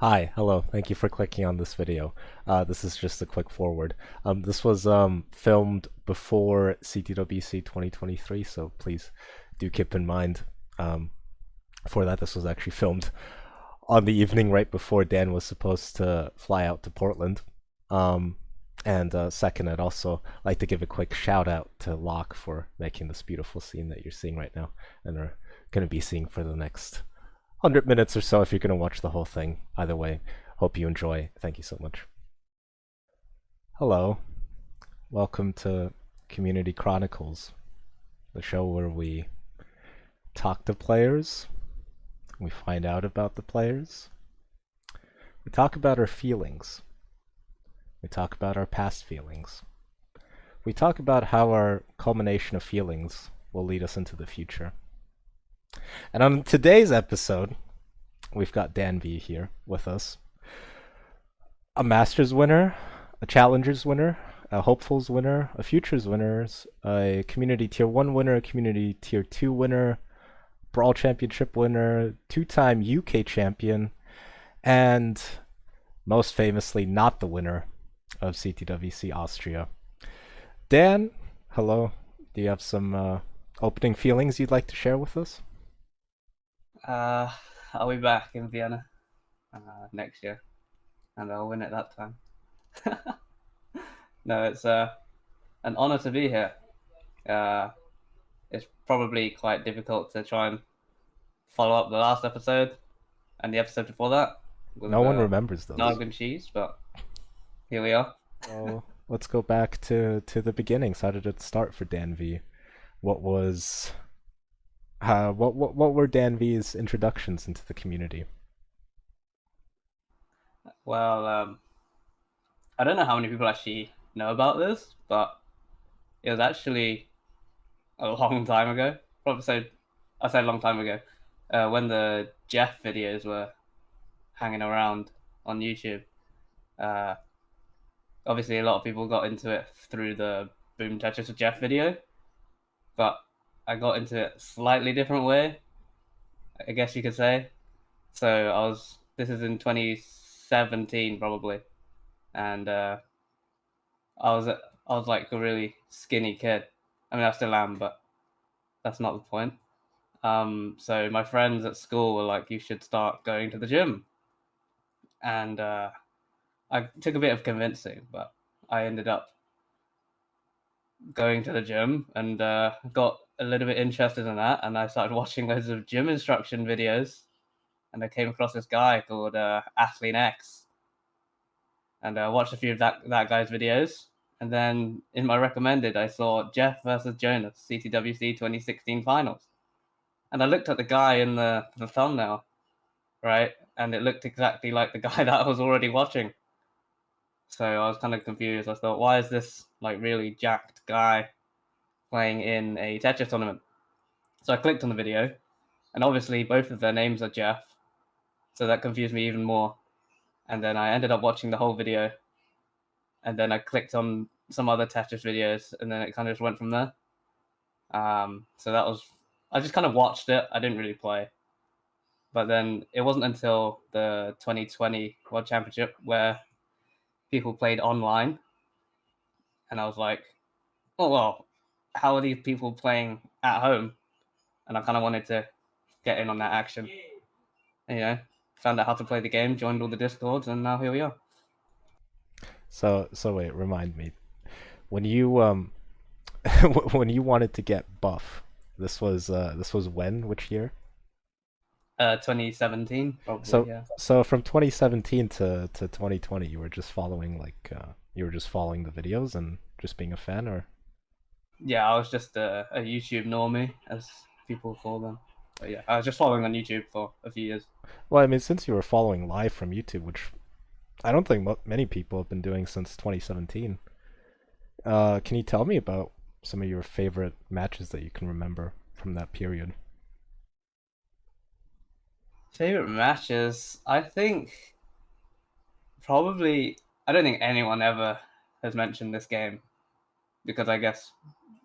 Hi, hello. Thank you for clicking on this video. This is just a quick forward. This was filmed before CTWC 2023, so please do keep in mind for that this was actually filmed on the evening right before Dan was supposed to fly out to Portland. And second, I'd also like to give a quick shout out to Locke for making this beautiful scene that you're seeing right now, and are going to be seeing for the next 100 minutes or so if you're going to watch the whole thing. Either way, hope you enjoy. Thank you so much. Hello. Welcome to Community Chronicles, the show where we talk to players, we find out about the players, we talk about our feelings, we talk about our past feelings, we talk about how our culmination of feelings will lead us into the future. And on today's episode, we've got DanV here with us. A Masters winner, a Challengers winner, a Hopefuls winner, a Futures winner, a Community Tier 1 winner, a Community Tier 2 winner, Brawl Championship winner, two-time UK champion, and most famously not the winner of CTWC Austria. Dan, hello. Do you have some opening feelings you'd like to share with us? I'll be back in Vienna next year, and I'll win it that time. No, it's an honor to be here. It's probably quite difficult to try and follow up the last episode and the episode before that with No one remembers those. Nog and cheese, but here we are. Well, let's go back to the beginnings. How did it start for DanV? What was what were DanV's introductions into the community? Well, I don't know how many people actually know about this, but it was actually a long time ago. Probably I said a long time ago, when the Jeff videos were hanging around on YouTube. Uh, Obviously, a lot of people got into it through the Boom Tetris with Jeff video, but I got into it a slightly different way, I guess you could say. So this is in 2017 probably, and I was like a really skinny kid. I mean, I still am, but that's not the point. So my friends at school were like, "You should start going to the gym," and I took a bit of convincing, but I ended up going to the gym and got a little bit interested in that, and I started watching loads of gym instruction videos, and I came across this guy called SVNestris, and I watched a few of that guy's videos, and then in my recommended, I saw Jeff versus Jonas CTWC 2016 finals, and I looked at the guy in the thumbnail, right, and it looked exactly like the guy that I was already watching. So I was kind of confused. I thought, why is this like really jacked guy playing in a Tetris tournament? So I clicked on the video, and obviously both of their names are Jeff, so that confused me even more. And then I ended up watching the whole video, and then I clicked on some other Tetris videos, and then it kind of just went from there. So that was, I just kind of watched it. I didn't really play. But then it wasn't until the 2020 World Championship where people played online, and I was like, oh, well, how are these people playing at home? And I kind of wanted to get in on that action. And, found out how to play the game, joined all the discords, and now here we are. So wait, remind me. When you when you wanted to get buff, this was when? Which year? 2017, probably, So yeah. so from 2017 to 2020, you were just following you were just following the videos and just being a fan, or? Yeah, I was just a YouTube normie, as people call them. But yeah, I was just following on YouTube for a few years. Well, I mean, since you were following live from YouTube, which I don't think many people have been doing since 2017. Can you tell me about some of your favorite matches that you can remember from that period? Favorite matches? I think probably, I don't think anyone ever has mentioned this game because I guess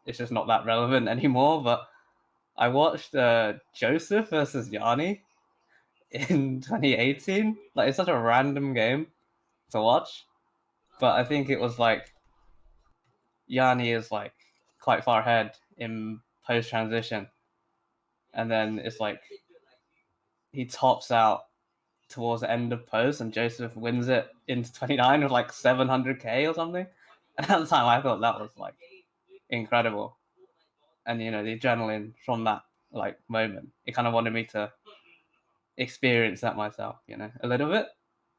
it's just not that relevant anymore. But I watched Joseph versus Yanni. in 2018. Like, it's such a random game to watch, but I think it was like Yanni is like quite far ahead in post transition, and then it's like he tops out towards the end of post, and Joseph wins it into 29 with like 700k or something. And at the time, I thought that was like incredible, and the adrenaline from that like moment, it kind of wanted me to experience that myself, a little bit.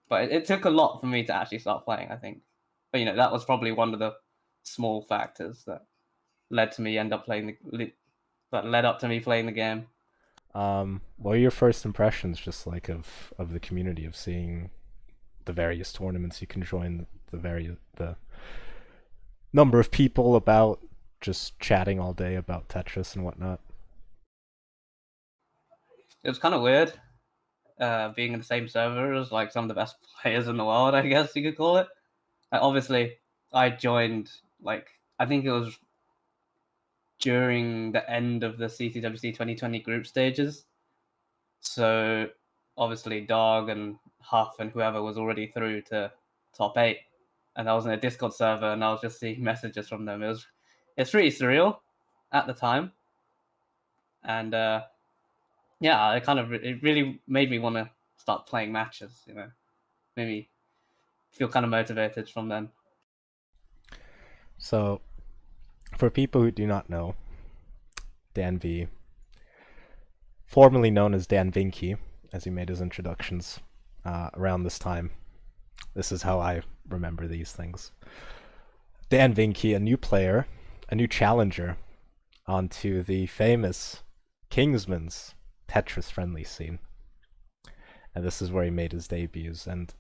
But it took a lot for me to actually start playing, I think. But that was probably one of the small factors that led to me end up playing that led up to me playing the game. What are your first impressions, just like of the community, of seeing the various tournaments you can join, the number of people about, just chatting all day about Tetris and whatnot? It was kind of weird being in the same server as like some of the best players in the world, I guess you could call it. Like, obviously, I joined like I think it was during the end of the CTWC 2020 group stages. So obviously, Dog and Huff and whoever was already through to top 8, and I was in a Discord server, and I was just seeing messages from them. It's really surreal at the time, and yeah, it really made me want to start playing matches. Made me feel kind of motivated from then. So, for people who do not know, DanV, formerly known as Dan Vinky, as he made his introductions around this time. This is how I remember these things. Dan Vinky, a new player, a new challenger onto the famous Kingsman's Tetris friendly scene. And this is where he made his debuts. And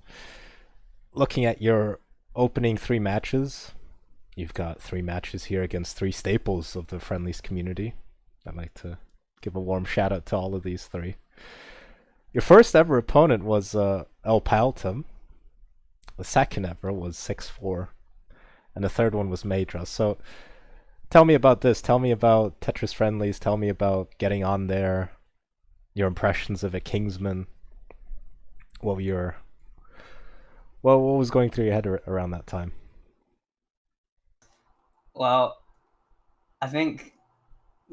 looking at your opening 3 matches, you've got 3 matches here against 3 staples of the Friendlies community. I'd like to give a warm shout out to all of these 3. Your first ever opponent was El Paltum. The second ever was 6-4. And the third one was Madra. So tell me about this. Tell me about Tetris Friendlies. Tell me about getting on there. Your impressions of a Kingsman. What was going through your head around that time? Well, I think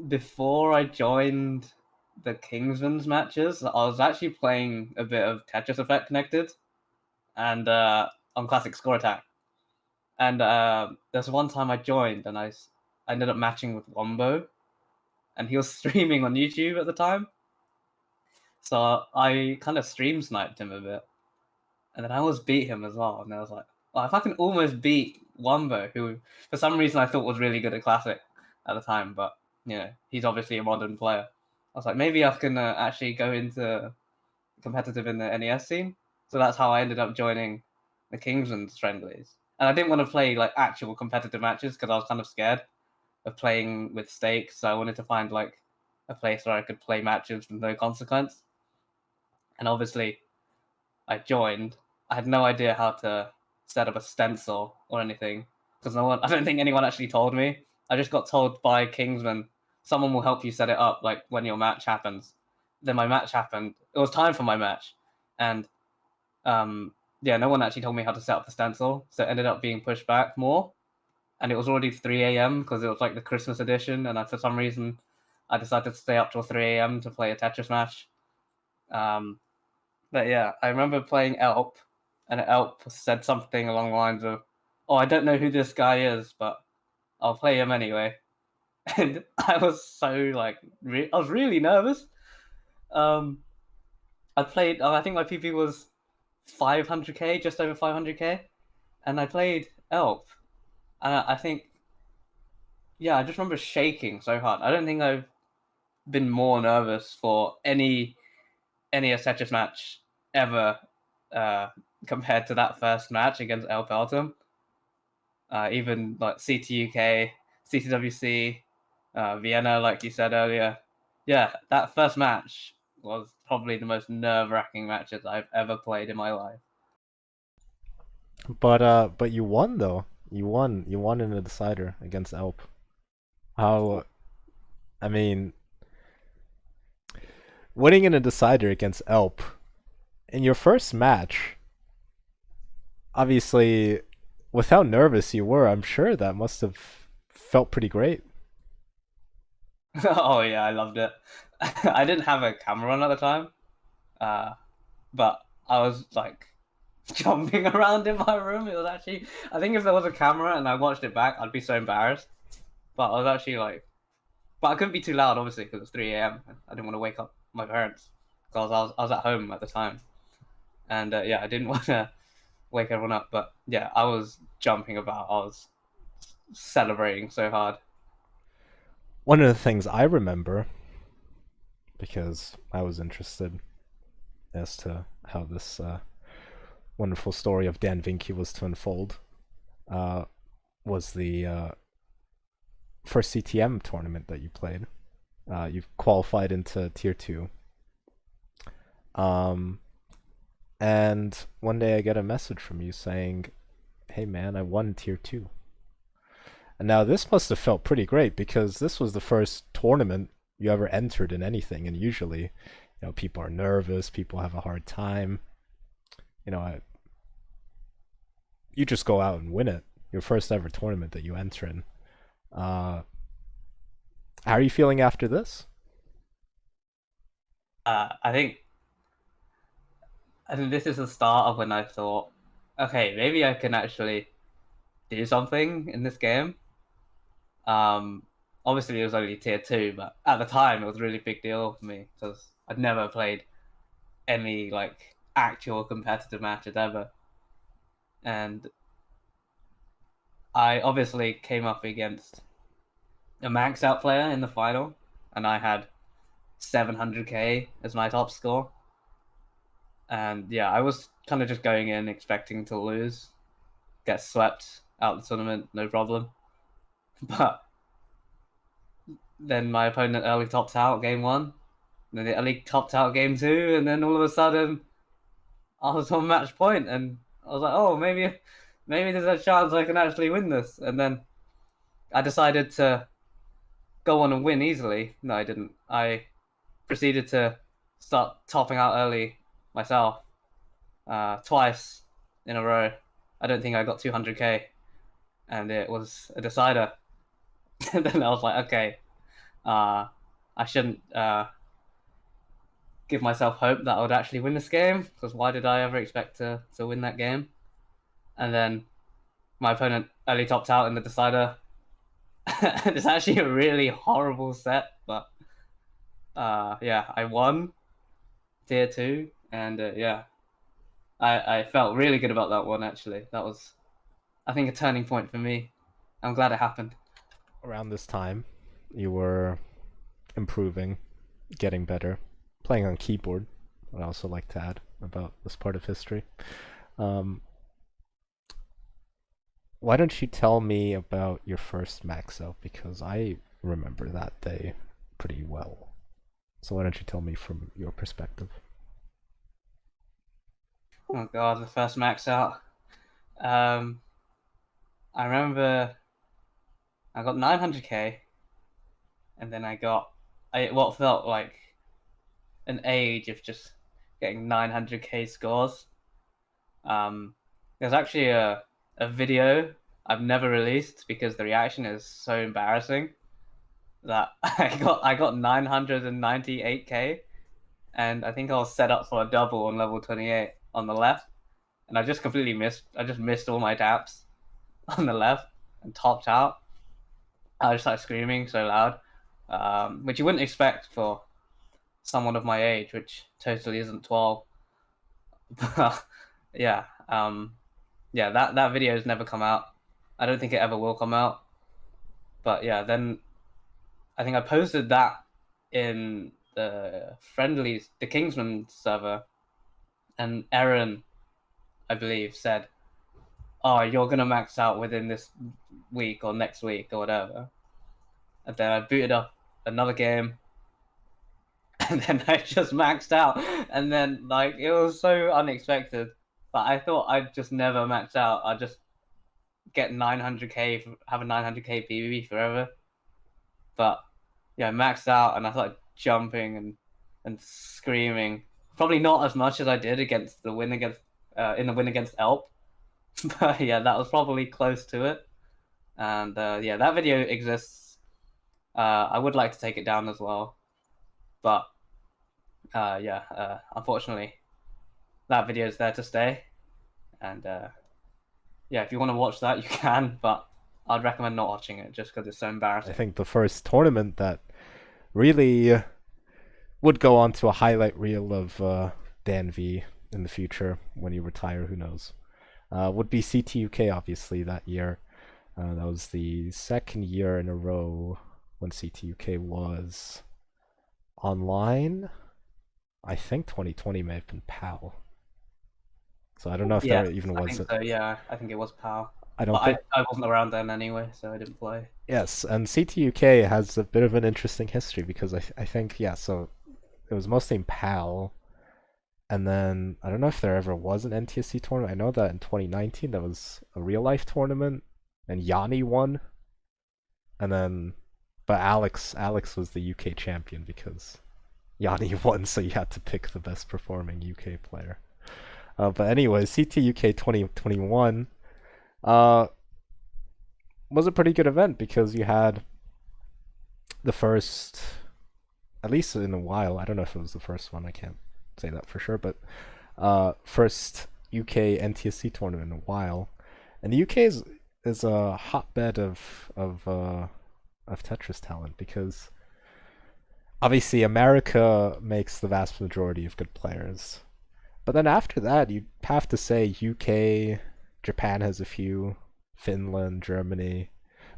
before I joined the Kingsman's matches, I was actually playing a bit of Tetris Effect Connected and on Classic Score Attack. And there's one time I joined and I ended up matching with Wombo, and he was streaming on YouTube at the time. So I kind of stream sniped him a bit, and then I almost beat him as well. And I was like, well, if I can almost beat Wombo, who for some reason I thought was really good at Classic at the time, but he's obviously a modern player. I was like, maybe I can actually go into competitive in the NES scene. So that's how I ended up joining the Kingsman's Friendlies. And I didn't want to play like actual competitive matches because I was kind of scared of playing with stakes. So I wanted to find like a place where I could play matches with no consequence. And obviously, I joined. I had no idea how to set up a stencil or anything because I don't think anyone actually told me. I just got told by Kingsman, someone will help you set it up like when your match happens. Then my match happened. It was time for my match, and no one actually told me how to set up the stencil, so it ended up being pushed back more. And it was already 3 a.m. because it was like the Christmas edition, and for some reason, I decided to stay up till 3 a.m. to play a Tetris match. But yeah, I remember playing Elp, and Elp said something along the lines of, "Oh, I don't know who this guy is, but I'll play him anyway." And I was so like, I was really nervous. I played. I think my PP was 500k, just over 500k, and I played Elp, and I think, yeah, I just remember shaking so hard. I don't think I've been more nervous for any Tetris match ever compared to that first match against El Pelton. Even like CTUK, CTWC, Vienna, like you said earlier. Yeah, that first match was probably the most nerve-wracking matches I've ever played in my life. But you won though. You won in a decider against Alp. How? I mean, winning in a decider against Alp in your first match, obviously, with how nervous you were, I'm sure that must have felt pretty great. Oh yeah, I loved it. I didn't have a camera on at the time, but I was like jumping around in my room. It was actually, I think if there was a camera and I watched it back, I'd be so embarrassed. But I was actually like, but I couldn't be too loud, obviously, because it's 3 a.m. I didn't want to wake up my parents because I was at home at the time, and yeah, I didn't want to wake everyone up. But yeah, I was jumping about. I was celebrating so hard. One of the things I remember, because I was interested as to how this wonderful story of DanV was to unfold, uh, was the first CTM tournament that you played. You qualified into Tier 2. Um, and one day I get a message from you saying, hey man, I won Tier 2. And now this must have felt pretty great because this was the first tournament you ever entered in anything. And usually, people are nervous, people have a hard time. You just go out and win it. Your first ever tournament that you enter in. How are you feeling after this? I think this is the start of when I thought, okay, maybe I can actually do something in this game. Um, Obviously it was only tier 2, but at the time it was a really big deal for me because I'd never played any like actual competitive matches ever, and I obviously came up against a Maxout player in the final, and I had 700k as my top score. And yeah, I was kind of just going in expecting to lose, get swept out the tournament, no problem. But then my opponent early topped out game 1, and then the early topped out game 2, and then all of a sudden I was on match point, and I was like, oh, maybe there's a chance I can actually win this. And then I decided to go on and win easily. No, I didn't. I proceeded to start topping out early myself, twice in a row. I don't think I got 200k, and it was a decider. And then I was like, okay, I shouldn't give myself hope that I would actually win this game, because why did I ever expect to win that game? And then my opponent early topped out in the decider. It's actually a really horrible set, but yeah, I won tier 2, and yeah, I felt really good about that one. Actually, that was, I think, a turning point for me. I'm glad it happened. Around this time, you were improving, getting better, playing on keyboard. What I also like to add about this part of history. Um, why don't you tell me about your first Maxout? Because I remember that day pretty well. So why don't you tell me from your perspective? Oh god, the first max out. Um, I remember I got 900k, and then I got what felt like an age of just getting 900k scores. There's actually a video I've never released because the reaction is so embarrassing that I got 998k, and I think I was set up for a double on level 28 on the left, and I just missed all my taps on the left and topped out. I just started screaming so loud, which you wouldn't expect for someone of my age, which totally isn't 12. But yeah, yeah, that video has never come out. I don't think it ever will come out. But yeah, then I think I posted that in the Friendlies, the Kingsman server, and Aaron, I believe, said, "Oh, you're gonna max out within this week or next week or whatever." And then I booted up another game, and then I just maxed out. And then like it was so unexpected, but I thought I'd just never max out. I'd just get 900k, have a 900k PvP forever. But yeah, I maxed out, and I started jumping and screaming. Probably not as much as I did against the win against in the win against Elp, but yeah, that was probably close to it. And yeah, that video exists. I would like to take it down as well, but yeah, unfortunately, that video is there to stay. And yeah, if you want to watch that, you can, but I'd recommend not watching it just because it's so I embarrassing. think the first tournament that really would go on to a highlight reel of DanV in the future when you retire, who knows, would be CTUK, obviously, that year. That was the second year in a row when CTUK was online. I think 2020 may have been PAL. So I don't know if Yeah, there even I was think it. so. Yeah, I think it was PAL, I but don't think. I wasn't around then anyway, so I didn't play. Yes, and CTUK has a bit of an interesting history because I think, yeah, so it was mostly in PAL, and then I don't know if there ever was an NTSC tournament. I know that in 2019 there was a real life tournament, and Yanni won, and then but Alex was the UK champion because Yanni won, so you had to pick the best performing UK player. But anyway, CTUK 2021 was a pretty good event because you had the first, at least in a while, I don't know if it was the first one, I can't say that for sure, but first UK NTSC tournament in a while. And the UK is a hotbed of Tetris talent because obviously America makes the vast majority of good players. But then after that, you have to say UK, Japan has a few, Finland, Germany,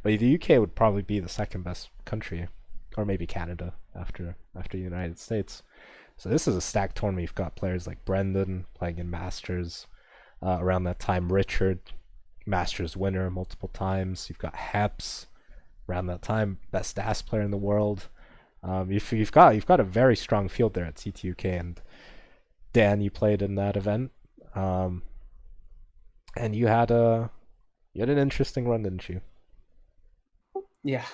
but the UK would probably be the second best country, or maybe Canada after the United States. So this is a stacked tournament. You've got players like Brendan playing in Masters. Around that time, Richard, Masters winner multiple times. You've got Heps around that time, best ass player in the world. You've got a very strong field there at CTUK, and Dan, you played in that event, um, and you had an interesting run, didn't you? Yeah,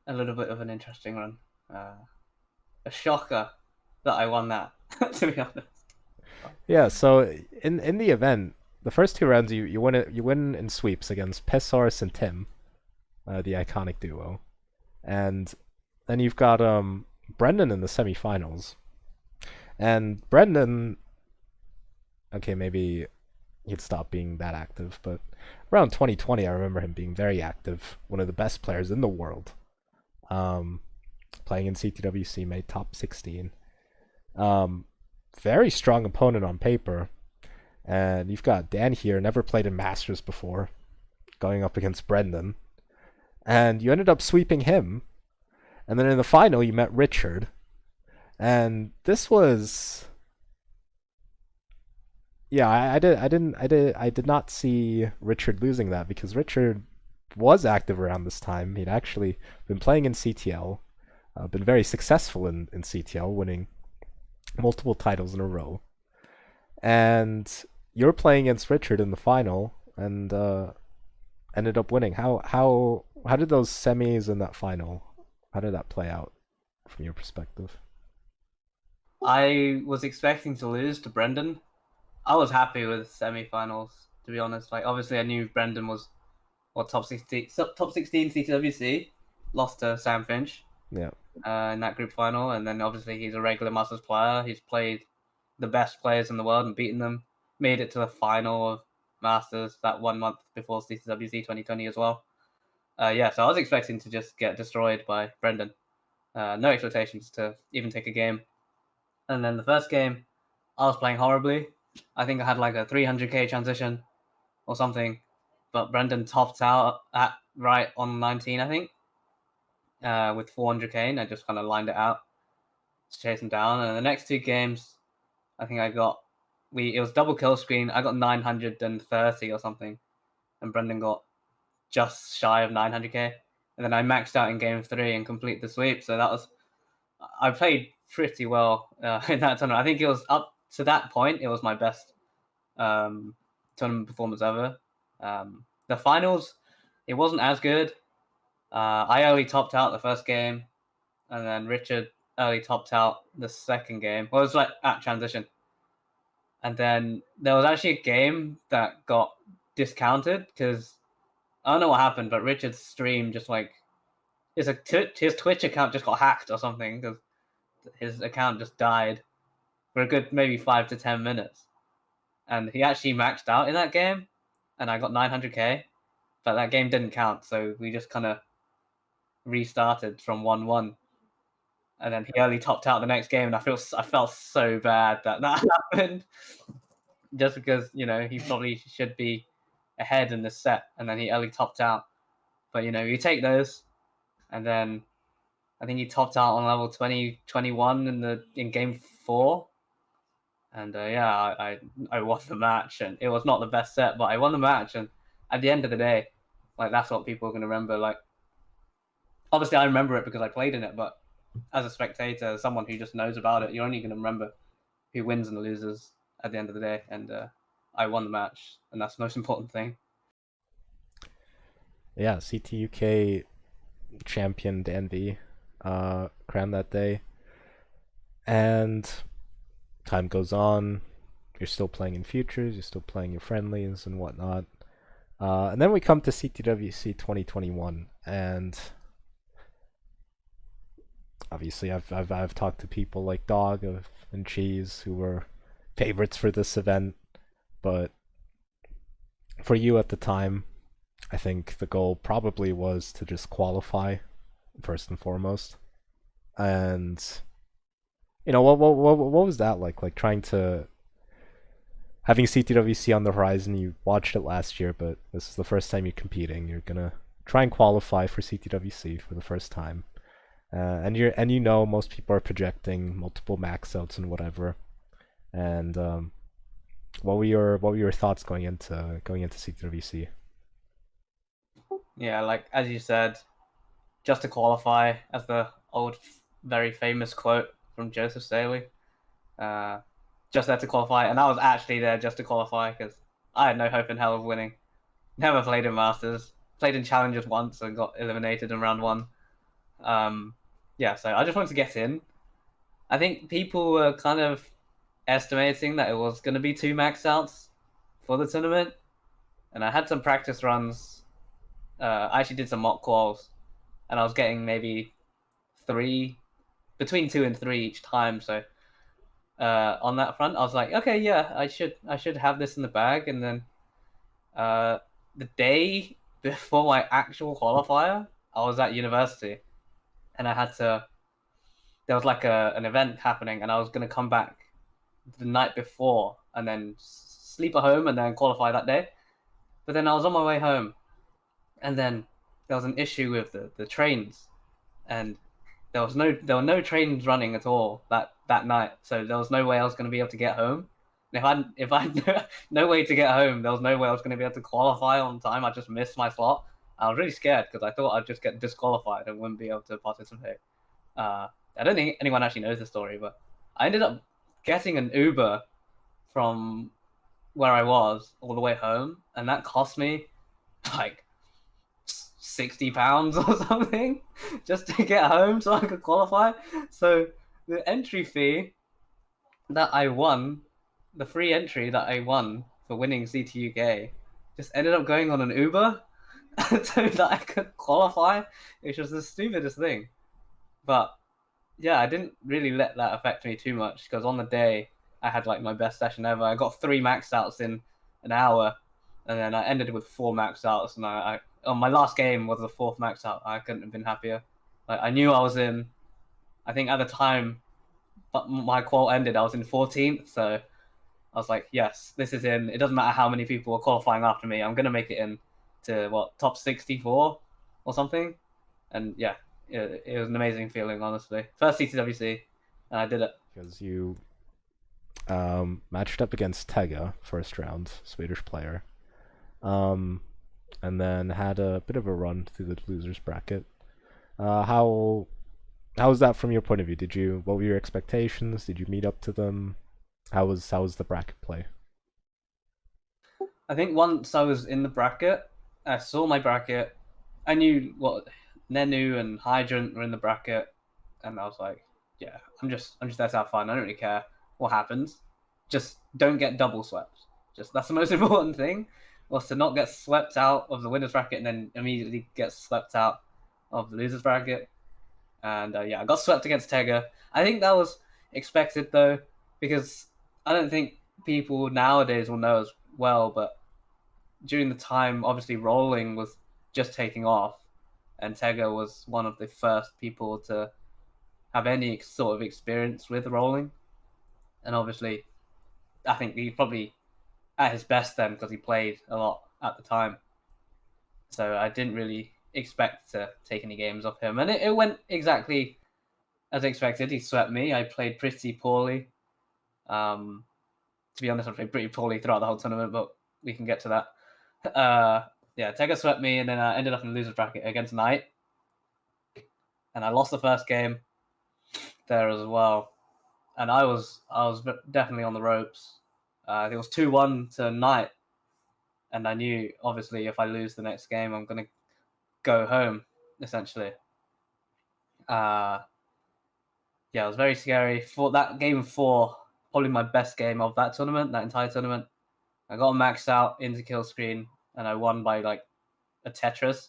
a little bit of an interesting run. Uh, a shocker that I won that, to be honest. Yeah. So in the event, the first two rounds you win in sweeps against Pesaurus and Tim, the iconic duo, and then you've got Brendan in the semifinals, and Brendan, okay, maybe he'd stop being that active, but around 2020, I remember him being very active, one of the best players in the world. Um, Playing in CTWC, made top 16. Um, Very strong opponent on paper. And you've got Dan here, never played in Masters before, going up against Brendan. And you ended up sweeping him. And then in the final, you met Richard. And this was, yeah, I did not see Richard losing that because Richard was active around this time. He'd actually been playing in CTL, been very successful in CTL, winning multiple titles in a row. And you're playing against Richard in the final, and ended up winning. How did those semis and that final? How did that play out from your perspective? I was expecting to lose to Brendan. I was happy with semi-finals, to be honest. Like, obviously, I knew Brendan was top 16, top 16 CTWC, lost to Sam Finch Yeah, in that group final, and then obviously he's a regular Masters player. He's played the best players in the world and beaten them. Made it to the final of Masters that 1 month before CTWC 2020 as well. Yeah, so I was expecting to just get destroyed by Brendan. No expectations to even take a game. And then the first game, I was playing horribly. I think I had like a 300k transition or something, but Brendan topped out at right on 19, I think, with 400k, and I just kind of lined it out to chase him down. And the next two games, I think I got it was double kill screen. I got 930 or something, and Brendan got just shy of 900k. And then I maxed out in game three and complete the sweep. So that was I played pretty well in that tournament. I think it was up to that point. It was my best tournament performance ever. The finals, it wasn't as good. I early topped out the first game, and then Richard early topped out the second game. Well, it was like at transition. And then there was actually a game that got discounted because I don't know what happened, but Richard's stream just like his Twitch account just got hacked or something because his account just died for a good maybe 5 to 10 minutes. And he actually maxed out in that game, and I got 900k, but that game didn't count, so we just kind of restarted from 1-1. And then he only topped out the next game, and I felt so bad that happened, just because he probably should be ahead in the set, and then he early topped out. But you take those, and then I think he topped out on level 20-21 in game 4, and yeah, I won the match, and it was not the best set, but I won the match, and at the end of the day, like that's what people are gonna remember. Like, obviously, I remember it because I played in it, but as a spectator, as someone who just knows about it, you're only gonna remember who wins and loses at the end of the day, and I won the match, and that's the most important thing. Yeah, CTUK champion DanV crowned that day. And time goes on. You're still playing in futures, you're still playing your friendlies and whatnot. And then we come to CTWC 2021, and obviously I've talked to people like Dog and Cheese who were favorites for this event, but for you at the time, I think the goal probably was to just qualify first and foremost. And what was that like? Like trying to having CTWC on the horizon. You watched it last year, but this is the first time you're competing. You're gonna try and qualify for CTWC for the first time. And most people are projecting multiple max outs and whatever. And what were your thoughts going into CTWC? Yeah, like as you said, just to qualify, as the old, very famous quote from Joseph Staley, just there to qualify, and I was actually there just to qualify because I had no hope in hell of winning. Never played in Masters, played in Challengers once and got eliminated in round 1. Yeah, so I just wanted to get in. I think people were kind of estimating that it was going to be 2 max outs for the tournament, and I had some practice runs. I actually did some mock quals, and I was getting maybe 3, between 2 and 3 each time. So on that front, I was like, okay, yeah, I should have this in the bag. And then the day before my actual qualifier, I was at university, and I had to. There was like an event happening, and I was gonna come back the night before and then sleep at home and then qualify that day. But then I was on my way home, and then there was an issue with the trains, and there were no trains running at all that night. So there was no way I was going to be able to get home. And if I had no way to get home, there was no way I was going to be able to qualify on time. I just missed my slot. I was really scared because I thought I'd just get disqualified and wouldn't be able to participate. I don't think anyone actually knows the story, but I ended up getting an Uber from where I was all the way home, and that cost me like £60 or something just to get home so I could qualify. So the entry fee that I won, the free entry that I won for winning CTUK, just ended up going on an Uber so that I could qualify, which was the stupidest thing. But yeah, I didn't really let that affect me too much because on the day I had like my best session ever. I got 3 max outs in an hour, and then I ended with 4 max outs. And I on my last game was the 4th max out. I couldn't have been happier. Like I knew I was in. I think at the time, but my qual ended, I was in 14th. So I was like, yes, this is in. It doesn't matter how many people are qualifying after me. I'm gonna make it in to top 64 or something. And yeah, it was an amazing feeling, honestly. First CTWC, and I did it. Because you matched up against Tega first round, Swedish player, and then had a bit of a run through the losers bracket. How was that from your point of view? What were your expectations? Did you meet up to them? How was the bracket play? I think once I was in the bracket, I saw my bracket. I knew what Nenu and Hydrant were in the bracket, and I was like, yeah, I'm just there to have fun. I don't really care what happens. just don't get double swept. Just that's the most important thing, was to not get swept out of the winner's bracket and then immediately get swept out of the loser's bracket. And yeah, I got swept against Tega. I think that was expected though, because I don't think people nowadays will know as well, but during the time, obviously, rolling was just taking off, and Tega was one of the first people to have any sort of experience with rolling. And obviously, I think he probably at his best then because he played a lot at the time. So I didn't really expect to take any games off him, and it went exactly as expected. He swept me. I played pretty poorly. To be honest, I played pretty poorly throughout the whole tournament, but we can get to that. Yeah, Tega swept me, and then I ended up in the loser's bracket against Knight, and I lost the first game there as well. And I was definitely on the ropes. It was 2-1 to Knight, and I knew obviously if I lose the next game, I'm gonna go home essentially. Yeah, it was very scary. For that game 4, probably my best game of that tournament, that entire tournament. I got a Maxout into kill screen, and I won by like a Tetris.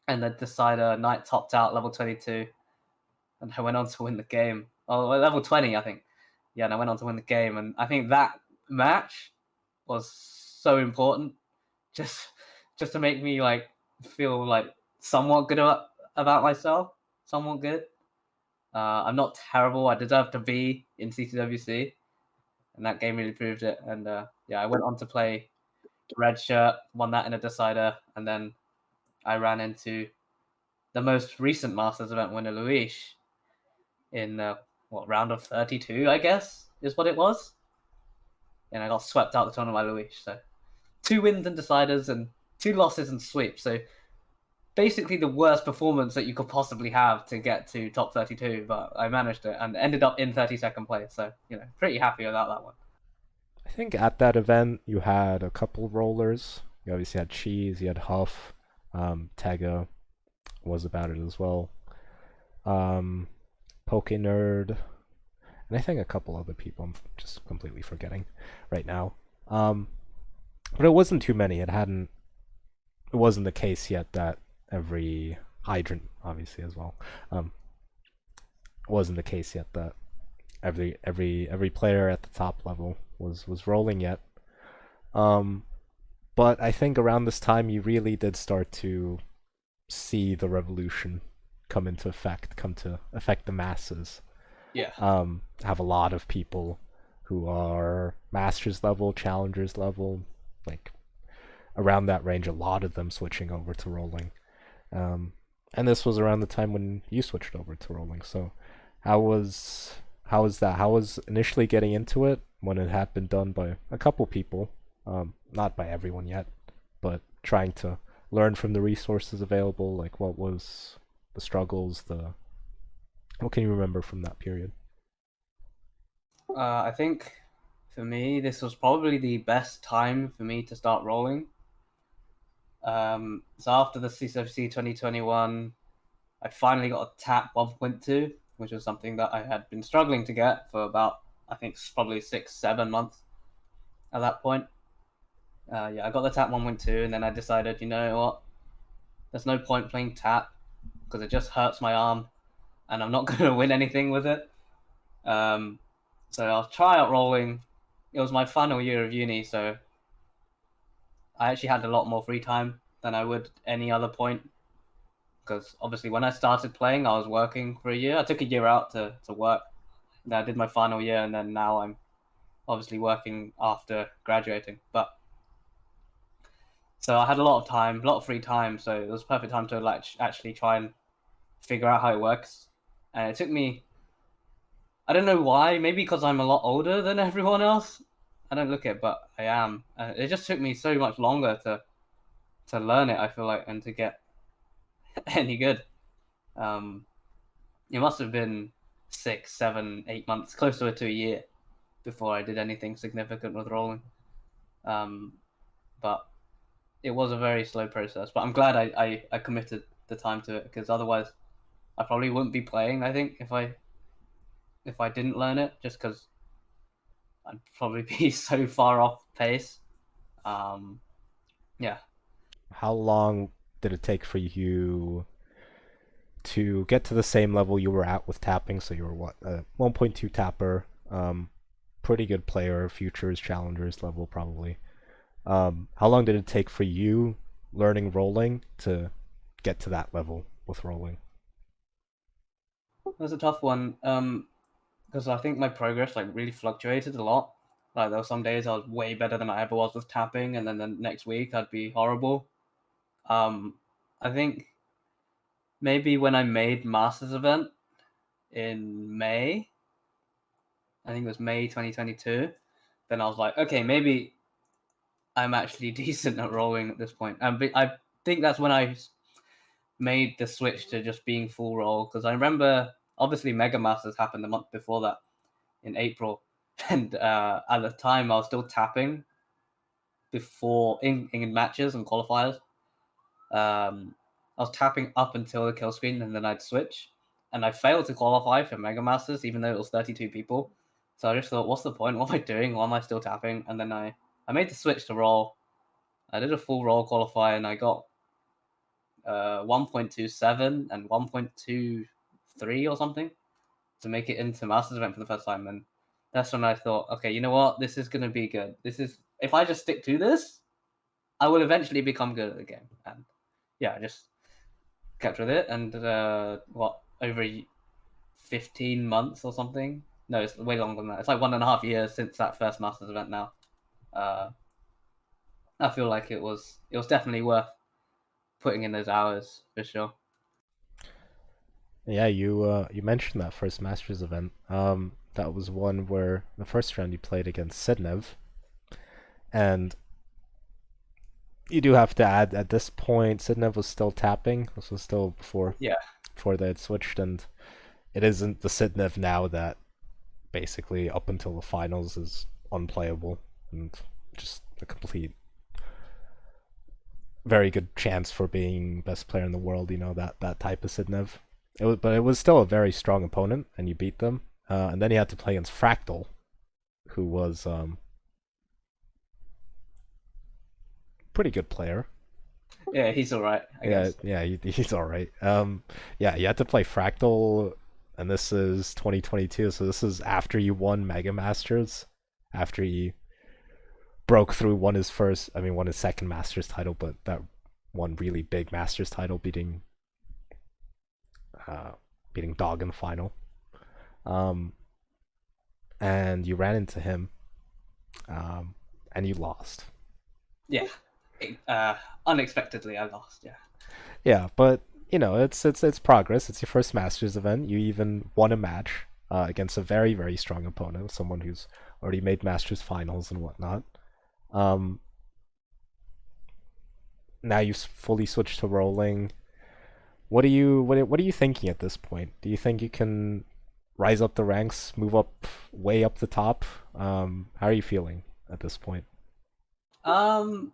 And the decider, Knight topped out level 22, and I went on to win the game. Oh, level 20, I think. Yeah, and I went on to win the game, and I think that match was so important, just to make me like feel like somewhat good about myself, somewhat good. I'm not terrible. I deserve to be in CTWC, and that game really proved it. And yeah, I went on to play Red Shirt, won that in a decider, and then I ran into the most recent Masters event winner, Luis, in round of 32, I guess, is what it was. And I got swept out the tournament by Luis. So 2 wins and deciders and 2 losses and sweeps. So basically the worst performance that you could possibly have to get to top 32, but I managed it and ended up in 32nd place. So, pretty happy about that one. I think at that event you had a couple rollers. You obviously had Cheese, you had Huff, Tega was about it as well. Poke Nerd, and I think a couple other people I'm just completely forgetting right now. But it wasn't too many. It wasn't the case yet that every hydrant, obviously as well. It wasn't the case yet that every player at the top level was rolling yet. But I think around this time you really did start to see the revolution come to affect the masses. Yeah. Have a lot of people who are masters level, challengers level, like around that range, a lot of them switching over to rolling. And this was around the time when you switched over to rolling. So how was that? How was initially getting into it when it had been done by a couple people, not by everyone yet, but trying to learn from the resources available? Like, what was the struggles? What can you remember from that period? I think for me, this was probably the best time for me to start rolling. So after the CTWC 2021, I finally got a TAP 1.2, which was something that I had been struggling to get for about, I think, probably 6-7 months at that point. Yeah, I got the TAP 1.2, and then I decided, you know what? There's no point playing TAP because it just hurts my arm, and I'm not going to win anything with it. So I'll try out rolling. It was my final year of uni, so I actually had a lot more free time than I would any other point. Because obviously, when I started playing, I was working for a year. I took a year out to work. Then I did my final year, and then now I'm obviously working after graduating. But so I had a lot of time, a lot of free time. So it was perfect time to like actually try and figure out how it works. And it took me, I don't know why, maybe because I'm a lot older than everyone else. I don't look it, but I am. It just took me so much longer to learn it, I feel like, and to get any good. It must have been 6, 7, 8 months, closer to a year, before I did anything significant with rolling. But it was a very slow process. But I'm glad I committed the time to it, because otherwise I probably wouldn't be playing, I think, if I didn't learn it, just because I'd probably be so far off pace. Yeah. How long did it take for you to get to the same level you were at with tapping? So you were what, 1.2 tapper, pretty good player, futures, challengers level probably. How long did it take for you learning rolling to get to that level with rolling? It was a tough one. Because I think my progress like really fluctuated a lot. Like there were some days I was way better than I ever was with tapping, and then the next week I'd be horrible. I think maybe when I made Masters event in May, I think it was May 2022, then I was like, okay, maybe I'm actually decent at rolling at this point. And I think that's when I made the switch to just being full roll, because I remember obviously Mega Masters happened the month before that in April, and at the time I was still tapping before in matches and qualifiers. I was tapping up until the kill screen, and then I'd switch. And I failed to qualify for Mega Masters, even though it was 32 people. So I just thought, what's the point? What am I doing? Why am I still tapping? And then I made the switch to roll. I did a full roll qualifier, and I got 1.27 and 1.23 or something to make it into Masters event for the first time. And that's when I thought, okay, you know what? This is going to be good. This is, if I just stick to this, I will eventually become good at the game. And yeah, I just kept with it. And over 15 months or something? No, it's way longer than that. It's like 1.5 years since that first Masters event now. I feel like it was definitely worth putting in those hours for sure. Yeah, you mentioned that first Masters event. That was one where the first round you played against Sidnev, and you do have to add at this point Sidnev was still tapping. This was still before Yeah, they had switched, and it isn't the Sidnev now that basically up until the finals is unplayable and just a complete very good chance for being best player in the world. You know, that type of Sidnev. But it was still a very strong opponent, and you beat them. And then you had to play against Fractal, who was pretty good player. yeah, he's all right, I guess. Yeah, he's all right. Yeah, you had to play Fractal, and this is 2022, so this is after you won Mega Masters, after you broke through, won his second Masters title, but that one really big Masters title, beating Dog in the final. Um, and you ran into him, and you lost. Yeah, unexpectedly I lost. Yeah, Yeah, but you know, it's progress. It's your first Masters event. You even won a match against a very very strong opponent, someone who's already made Masters finals and whatnot. Um, Now you've fully switched to rolling. What are you thinking at this point? Do you think you can rise up the ranks, move up way up the top? How are you feeling at this point? um,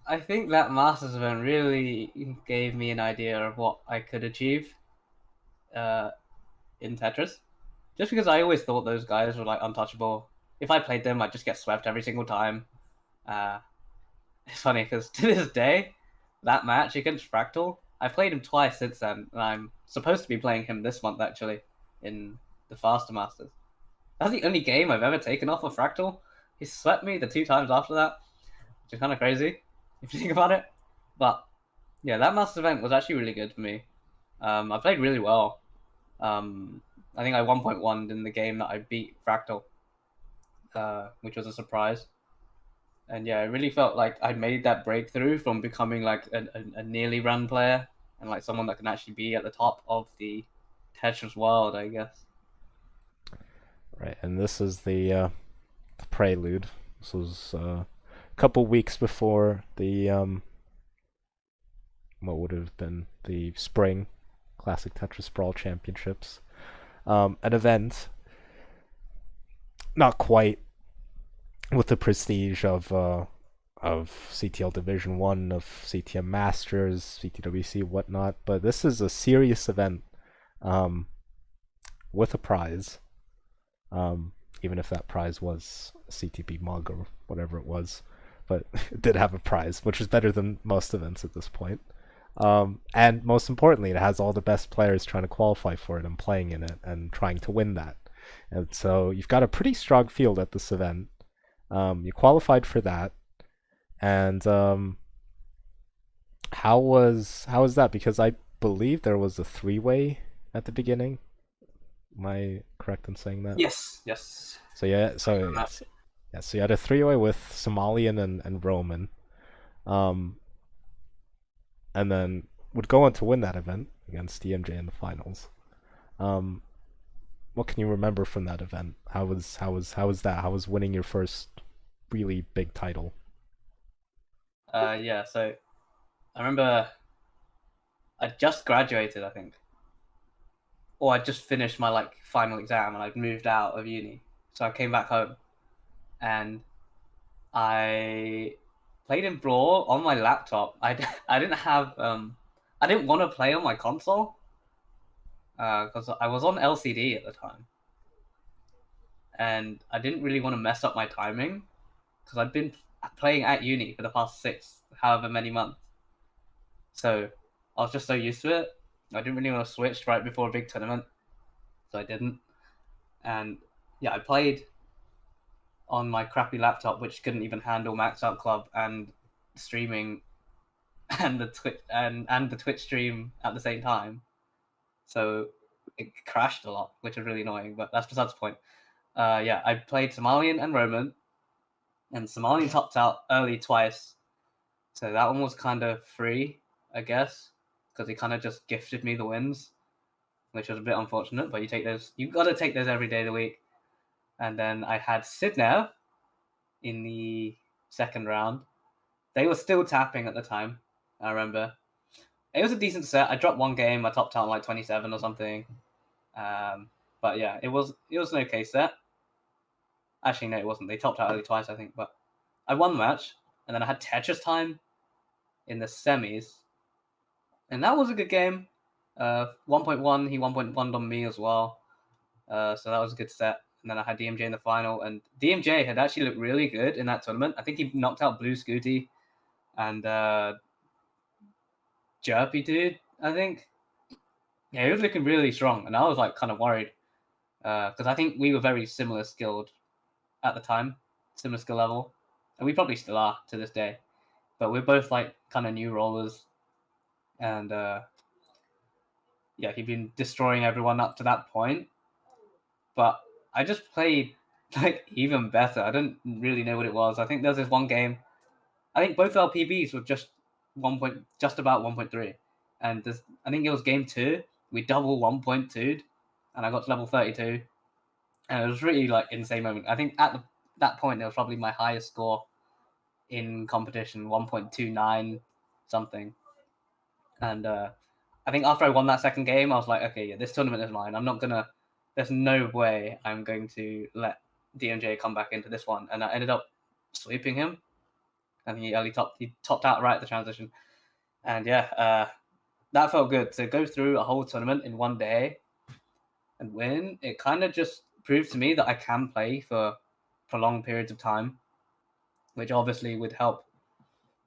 I think that Masters event really gave me an idea of what I could achieve uh, in Tetris. Just because I always thought those guys were like untouchable. If I played them, I'd just get swept every single time. Uh, it's funny because to this day, that match against Fractal, I played him twice since then, and I'm supposed to be playing him this month actually in the Faster Masters. That's the only game I've ever taken off of Fractal. He swept me the 2 times after that, which is kind of crazy if you think about it. But yeah, that Masters event was actually really good for me. I played really well. I think I 1.1 in the game that I beat Fractal, which was a surprise. And yeah, I really felt like I made that breakthrough from becoming like a nearly run player and like someone that can actually be at the top of the Tetris world, I guess. Right, and this is the prelude. This was a couple weeks before the what would have been the spring Classic Tetris Brawl Championships. An event not quite with the prestige of CTL Division One, of CTM Masters, CTWC, whatnot, but this is a serious event, um, with a prize. Um, even if that prize was a CTP mug or whatever it was. But it did have a prize, which is better than most events at this point. And most importantly, it has all the best players trying to qualify for it and playing in it and trying to win that. And so you've got a pretty strong field at this event. You qualified for that, and how was that? Because I believe there was a three-way at the beginning. Am I correct in saying that? Yes. So yeah, so you had a three-way with Somalian and Roman, um, and then would go on to win that event against DMJ in the finals. Um, what can you remember from that event? How was that? How was winning your first really big title? Yeah. So I remember I just graduated, I think, or I just finished my like final exam, and I'd moved out of uni. So I came back home, and I played in Brawl on my laptop. I didn't have I didn't want to play on my console because I was on LCD at the time, and I didn't really want to mess up my timing because I'd been playing at uni for the past however many months. So I was just so used to it. I didn't really want to switch right before a big tournament, so I didn't. And yeah, I played on my crappy laptop, which couldn't even handle Maxout Club and streaming and the Twitch stream at the same time. So it crashed a lot, which is really annoying. But that's besides the point. Yeah, I played Somalian and Roman, and Somalian topped out early twice, so that one was kind of free, I guess, because he kind of just gifted me the wins, which was a bit unfortunate. But you take those, you got to take those every day of the week. And then I had Sidnev in the second round. They were still tapping at the time. I remember it was a decent set. I dropped one game. I topped out like 27 or something. But yeah, it was an okay set. Actually, no, it wasn't. They topped out early twice, I think. But I won the match, and then I had Tetris time in the semis, and that was a good game. 1.1, he 1.1 on me as well. So that was a good set. And then I had DMJ in the final, and DMJ had actually looked really good in that tournament. I think he knocked out Blue Scooty and Jerpy Dude, I think. Yeah, he was looking really strong, and I was like kind of worried because I think we were very similar skilled at the time, similar skill level, and we probably still are to this day. But we're both like kind of new rollers, and yeah, he'd been destroying everyone up to that point. But I just played like even better. I don't really know what it was. I think there was this one game. I think both our PBs were just just about 1.3, and I think it was game 2. We double 1.2, and I got to level 32, and it was really like insane moment. I think at that point it was probably my highest score in competition, 1.29 something, and I think after I won that second game, I was like, okay, yeah, this tournament is mine. I'm not gonna. There's no way I'm going to let DMJ come back into this one, and I ended up sweeping him, and he topped out right at the transition, and yeah, that felt good to go through a whole tournament in one day and win. It kind of just proved to me that I can play for prolonged periods of time, which obviously would help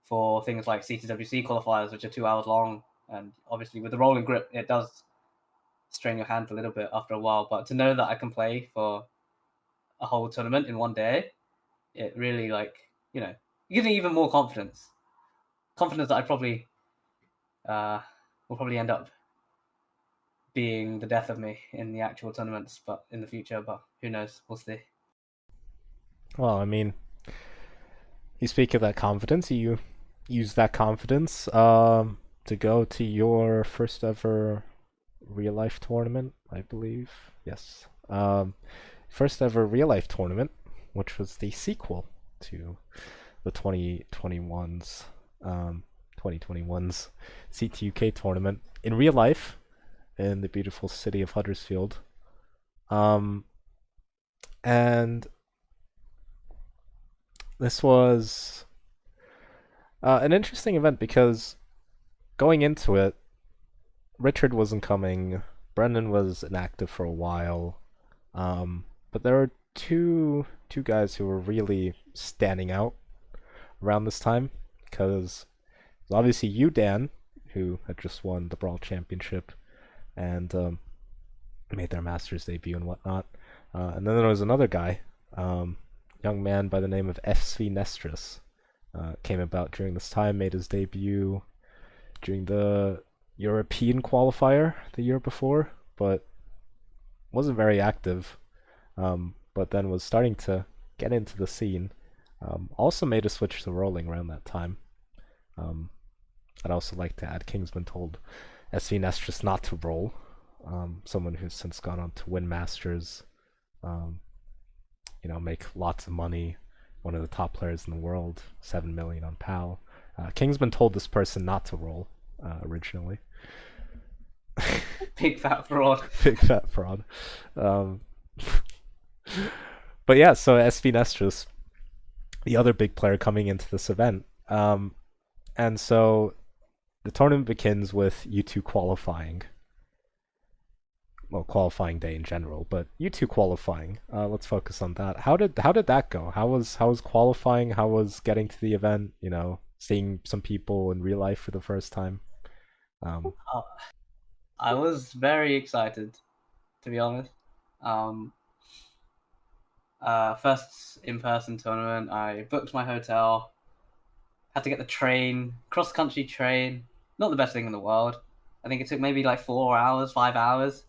for things like CTWC qualifiers, which are 2 hours long, and obviously with the rolling grip, it does strain your hand a little bit after a while. But to know that I can play for a whole tournament in one day, it really gives me even more confidence. Confidence that I probably will probably end up being the death of me in the actual tournaments, but in the future. But who knows? We'll see. Well, I mean, you speak of that confidence. You use that confidence to go to your first ever real life tournament, I believe. Yes. First ever real life tournament, which was the sequel to the 2021's CTUK tournament in real life in the beautiful city of Huddersfield. And this was an interesting event because going into it, Richard wasn't coming. Brendan was inactive for a while. But there were two guys who were really standing out around this time, because obviously you, Dan, who had just won the Brawl Championship and made their Masters debut and whatnot. And then there was another guy, young man by the name of SVNestris, came about during this time, made his debut during the European qualifier the year before, but wasn't very active. But then was starting to get into the scene. Also made a switch to rolling around that time. I'd also like to add Kingsman told SVNestris not to roll. Someone who's since gone on to win Masters, make lots of money, one of the top players in the world, 7 million on PAL. Kingsman told this person not to roll originally. Big fat fraud. Big fat fraud. But yeah, so SVNestris, the other big player coming into this event. And so the tournament begins with you two qualifying. Well, qualifying day in general, but you two qualifying. Let's focus on that. How did that go? How was qualifying? How was getting to the event? Seeing some people in real life for the first time. I was very excited, to be honest. First in-person tournament, I booked my hotel, had to get the train, cross-country train. Not the best thing in the world. I think it took maybe like 4 hours, 5 hours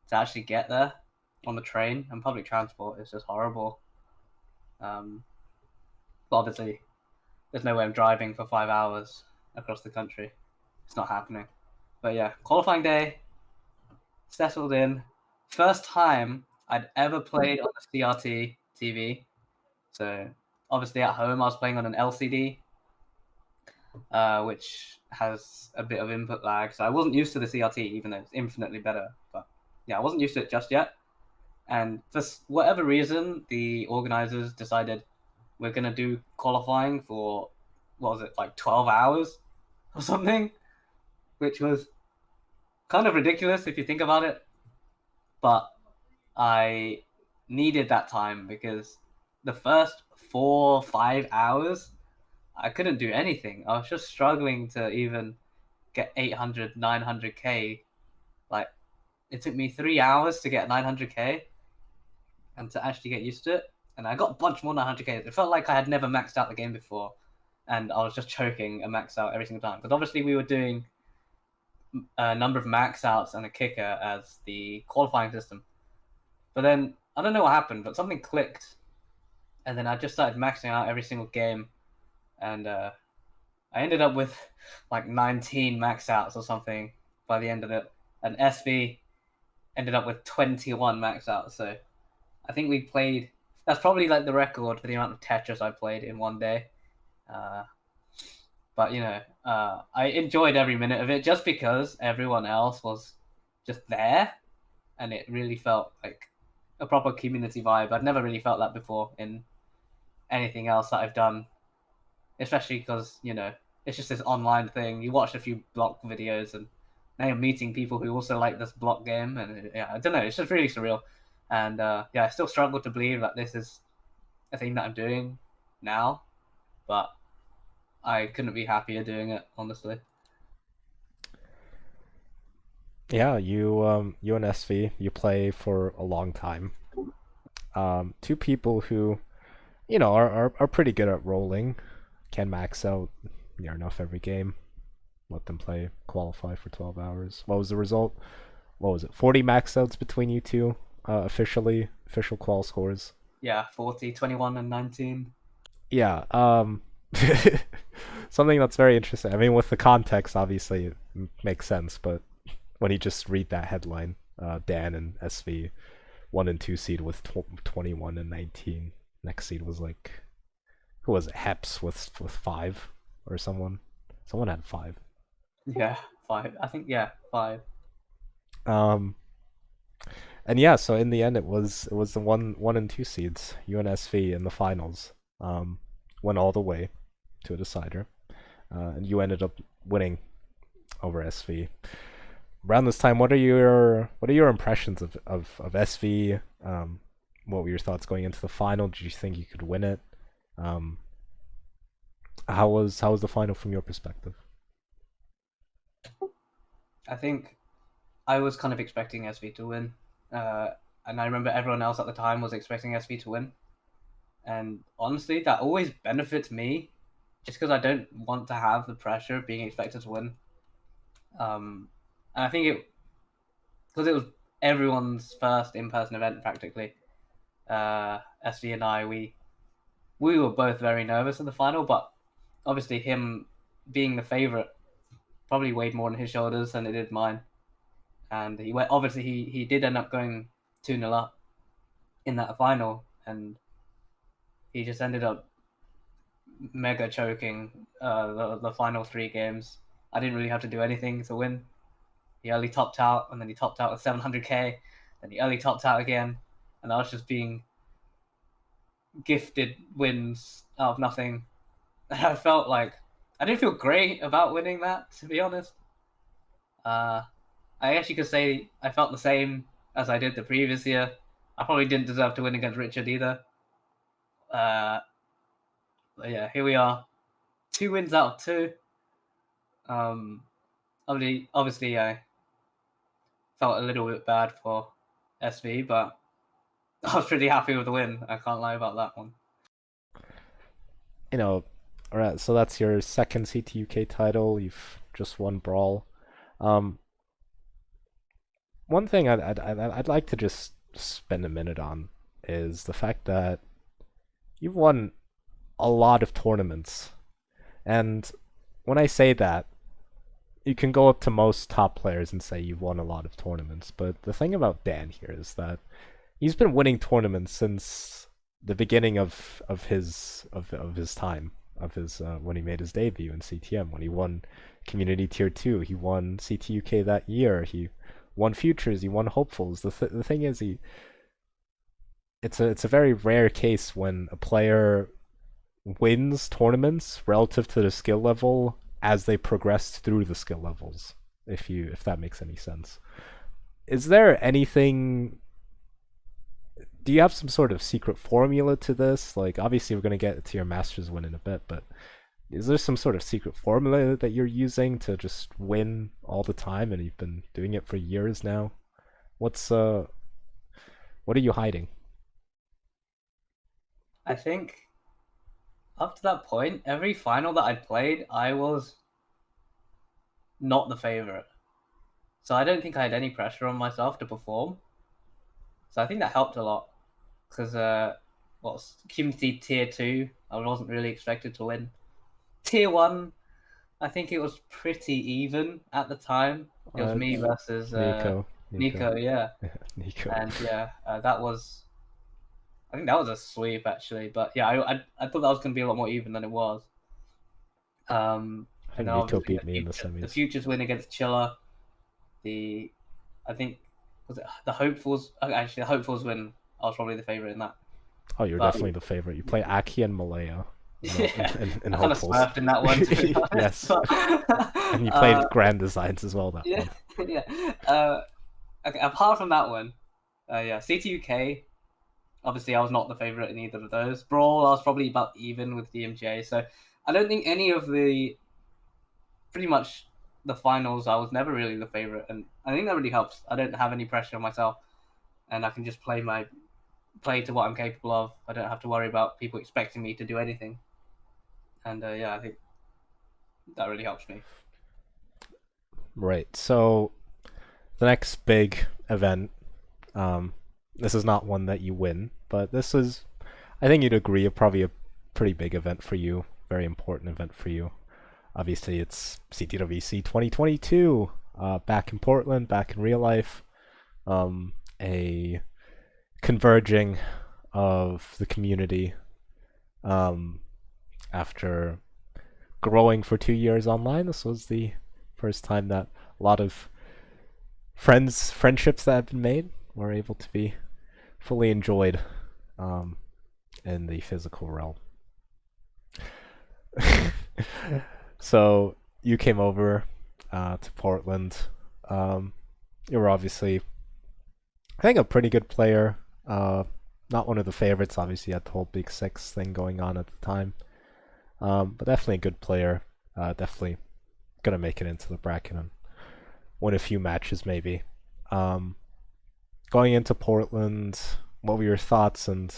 to actually get there on the train, and public transport is just horrible. But obviously, there's no way I'm driving for 5 hours across the country. It's not happening. But yeah, qualifying day, settled in. First time I'd ever played on a CRT TV. So obviously at home I was playing on an LCD, which has a bit of input lag. So I wasn't used to the CRT, even though it's infinitely better. But yeah, I wasn't used to it just yet. And for whatever reason, the organizers decided we're going to do qualifying for, what was it, like 12 hours or something? Which was kind of ridiculous if you think about it. But I needed that time because the first 4 or 5 hours, I couldn't do anything. I was just struggling to even get 800, 900k. Like, it took me 3 hours to get 900k and to actually get used to it. And I got a bunch more 900k. It felt like I had never maxed out the game before. And I was just choking a max out every single time. But obviously we were doing a number of max outs and a kicker as the qualifying system. But then, I don't know what happened, but something clicked. And then I just started maxing out every single game. And I ended up with like 19 max outs or something by the end of it. And SV ended up with 21 max outs. So I think we played... That's probably like the record for the amount of Tetris I played in one day. But, I enjoyed every minute of it just because everyone else was just there. And it really felt like a proper community vibe. I'd never really felt that before in anything else that I've done. Especially because, it's just this online thing. You watch a few block videos and now you're meeting people who also like this block game. And I don't know, it's just really surreal. And I still struggle to believe that this is a thing that I'm doing now. But I couldn't be happier doing it, honestly. Yeah, you and SV, you play for a long time. Two people who, are pretty good at rolling, can max out near enough every game. Let them qualify for 12 hours. What was the result? What was it? 40 max outs between you two, official qual scores. Yeah, 40, 21, and 19. Yeah, something that's very interesting. I mean, with the context, obviously, it makes sense, but when you just read that headline, Dan and SV, 1 and 2 seed with 21 and 19. Next seed was like, who was it? Heps with 5 or someone. Someone had 5. Yeah, 5. I think 5. And yeah, so in the end, it was the 1 and 2 seeds, you and SV in the finals. Went all the way to a decider, and you ended up winning over SV. Around this time, what are your impressions of SV? what were your thoughts going into the final? Did you think you could win it? Um, how was the final from your perspective? I think I was kind of expecting SV to win, and I remember everyone else at the time was expecting SV to win. And honestly, that always benefits me, just because I don't want to have the pressure of being expected to win. And I think because it was everyone's first in-person event practically. SV and I, we were both very nervous in the final, but obviously him being the favorite probably weighed more on his shoulders than it did mine. And he did end up going 2-0 up in that final, and he just ended up mega choking the final 3 games. I didn't really have to do anything to win. He early topped out, and then he topped out with 700k. Then he early topped out again, and I was just being gifted wins out of nothing. And I felt like I didn't feel great about winning that, to be honest. I actually could say I felt the same as I did the previous year. I probably didn't deserve to win against Richard either. But yeah, here we are. 2 wins out of 2. Obviously, I felt a little bit bad for SV, but I was pretty happy with the win. I can't lie about that one. Alright, so that's your second CTUK title. You've just won Brawl. One thing I'd like to just spend a minute on is the fact that you've won a lot of tournaments. And when I say that, you can go up to most top players and say you've won a lot of tournaments. But the thing about Dan here is that he's been winning tournaments since the beginning of his time of his when he made his debut in CTM, when he won Community Tier 2, he won CTUK that year, he won Futures, he won Hopefuls. The thing is, it's a very rare case when a player wins tournaments relative to the skill level as they progress through the skill levels, if that makes any sense. Is there anything, do you have some sort of secret formula to this? Like, obviously we're going to get to your Masters win in a bit, but is there some sort of secret formula that you're using to just win all the time, and you've been doing it for years now? What are you hiding? I think up to that point, every final that I played, I was not the favorite. So I don't think I had any pressure on myself to perform. So I think that helped a lot. Because, Community Tier 2, I wasn't really expected to win. Tier 1, I think it was pretty even at the time. It was me versus Nico, yeah. Nico. And yeah, I think that was a sweep actually. But yeah, I thought that was going to be a lot more even than it was. I And think then Nico obviously beat me in the semis. the Futures win against Chiller. I think, was it the Hopefuls? Actually, the Hopefuls win. I was probably the favorite in that. Oh, you're definitely the favorite. You play Aki and Malaya. Yeah, in I kind of Hopefuls. smurfed in that one. To be honest. Yes. And you played Grand Designs as well, that Yeah, one. yeah. Okay, apart from that one, yeah, CTUK. Obviously, I was not the favorite in either of those. Brawl, I was probably about even with DMJ. So I don't think any of pretty much the finals, I was never really the favorite, and I think that really helps. I don't have any pressure on myself, and I can just play to what I'm capable of. I don't have to worry about people expecting me to do anything, and yeah, I think that really helps me. Right. So the next big event, this is not one that you win, but this is, I think you'd agree, probably a pretty big event for you, very important event for you. Obviously, it's CTWC 2022, back in Portland, back in real life, a converging of the community after growing for 2 years online. This was the first time that a lot of friendships that have been made were able to be fully enjoyed in the physical realm. So you came over to Portland. You were obviously, I think, a pretty good player. Not one of the favorites. Obviously, had the whole Big Six thing going on at the time. But definitely a good player. Definitely gonna make it into the bracket and win a few matches maybe. Um, Going into Portland, what were your thoughts and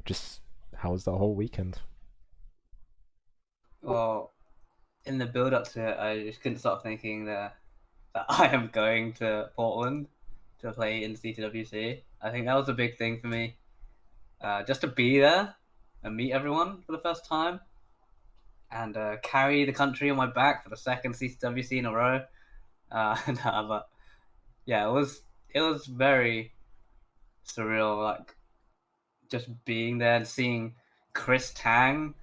just how was the whole weekend? Well, in the build up to it, I just couldn't stop thinking that I am going to Portland to play in CTWC. I think that was a big thing for me. Just to be there and meet everyone for the first time and carry the country on my back for the second CTWC in a row. But yeah, it was very surreal. Like just being there and seeing Chris Tang,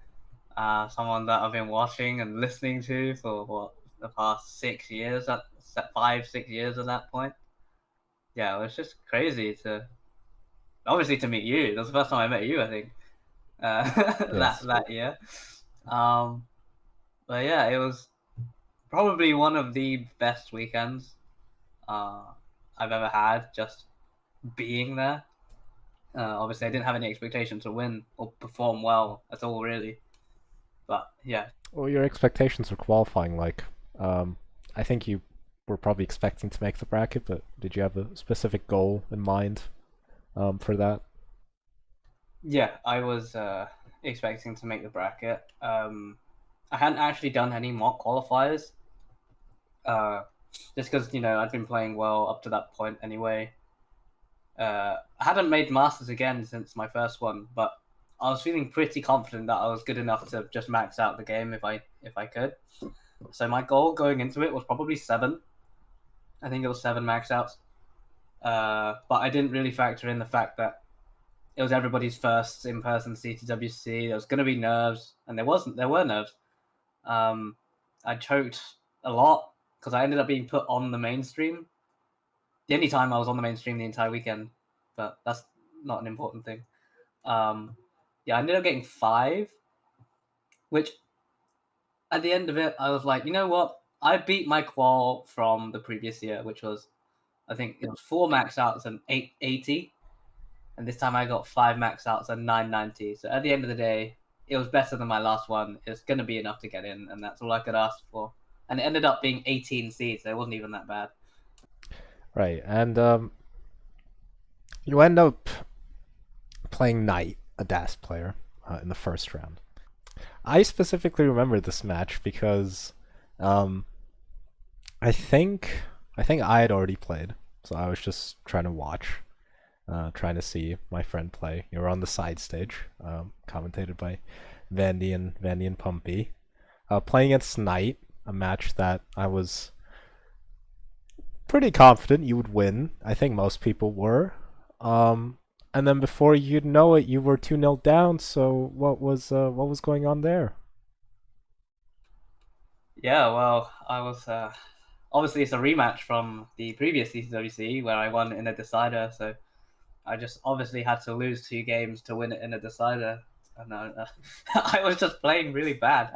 someone that I've been watching and listening to for what the past 6 years, 5 6 years at that point. Yeah, it was just crazy to obviously to meet you. That was the first time I met you, I think, that Yes. that year. Um, but yeah, it was probably one of the best weekends uh, I've ever had. Just being there. Obviously, I didn't have any expectation to win or perform well at all, really. But yeah, Well, your expectations for qualifying, like, um, I think you were probably expecting to make the bracket, but did you have a specific goal in mind for that? yeah, I was expecting to make the bracket. I hadn't actually done any mock qualifiers, uh, just because I'd been playing well up to that point anyway. I hadn't made masters again since my first one, but I was feeling pretty confident that I was good enough to just max out the game if I could. So my goal going into it was probably 7. I think it was 7 max outs. But I didn't really factor in the fact that it was everybody's first in-person CTWC. There was going to be nerves, and there were nerves. I choked a lot because I ended up being put on the mainstream. The only time I was on the mainstream the entire weekend, but that's not an important thing. Um, yeah, I ended up getting 5, which at the end of it, I was like, you know what? I beat my qual from the previous year, which was, I think it was 4 max outs and 880. And this time I got 5 max outs and 990. So at the end of the day, it was better than my last one. It's going to be enough to get in, and that's all I could ask for. And it ended up being 18 seeds, so it wasn't even that bad. Right, and you end up playing Knight, a DAS player, in the first round. I specifically remember this match because um, I think I think I had already played, so I was just trying to watch, trying to see my friend play. You were on the side stage, commentated by Vandy and Pumpy, playing against Knight, a match that I was pretty confident you would win. I think most people were. Um, and then before you'd know it, you were 2-0 down. So what was going on there? Yeah, well, I was obviously it's a rematch from the previous CTWC where I won in a decider, so I just obviously had to lose 2 games to win it in a decider. And I was just playing really bad.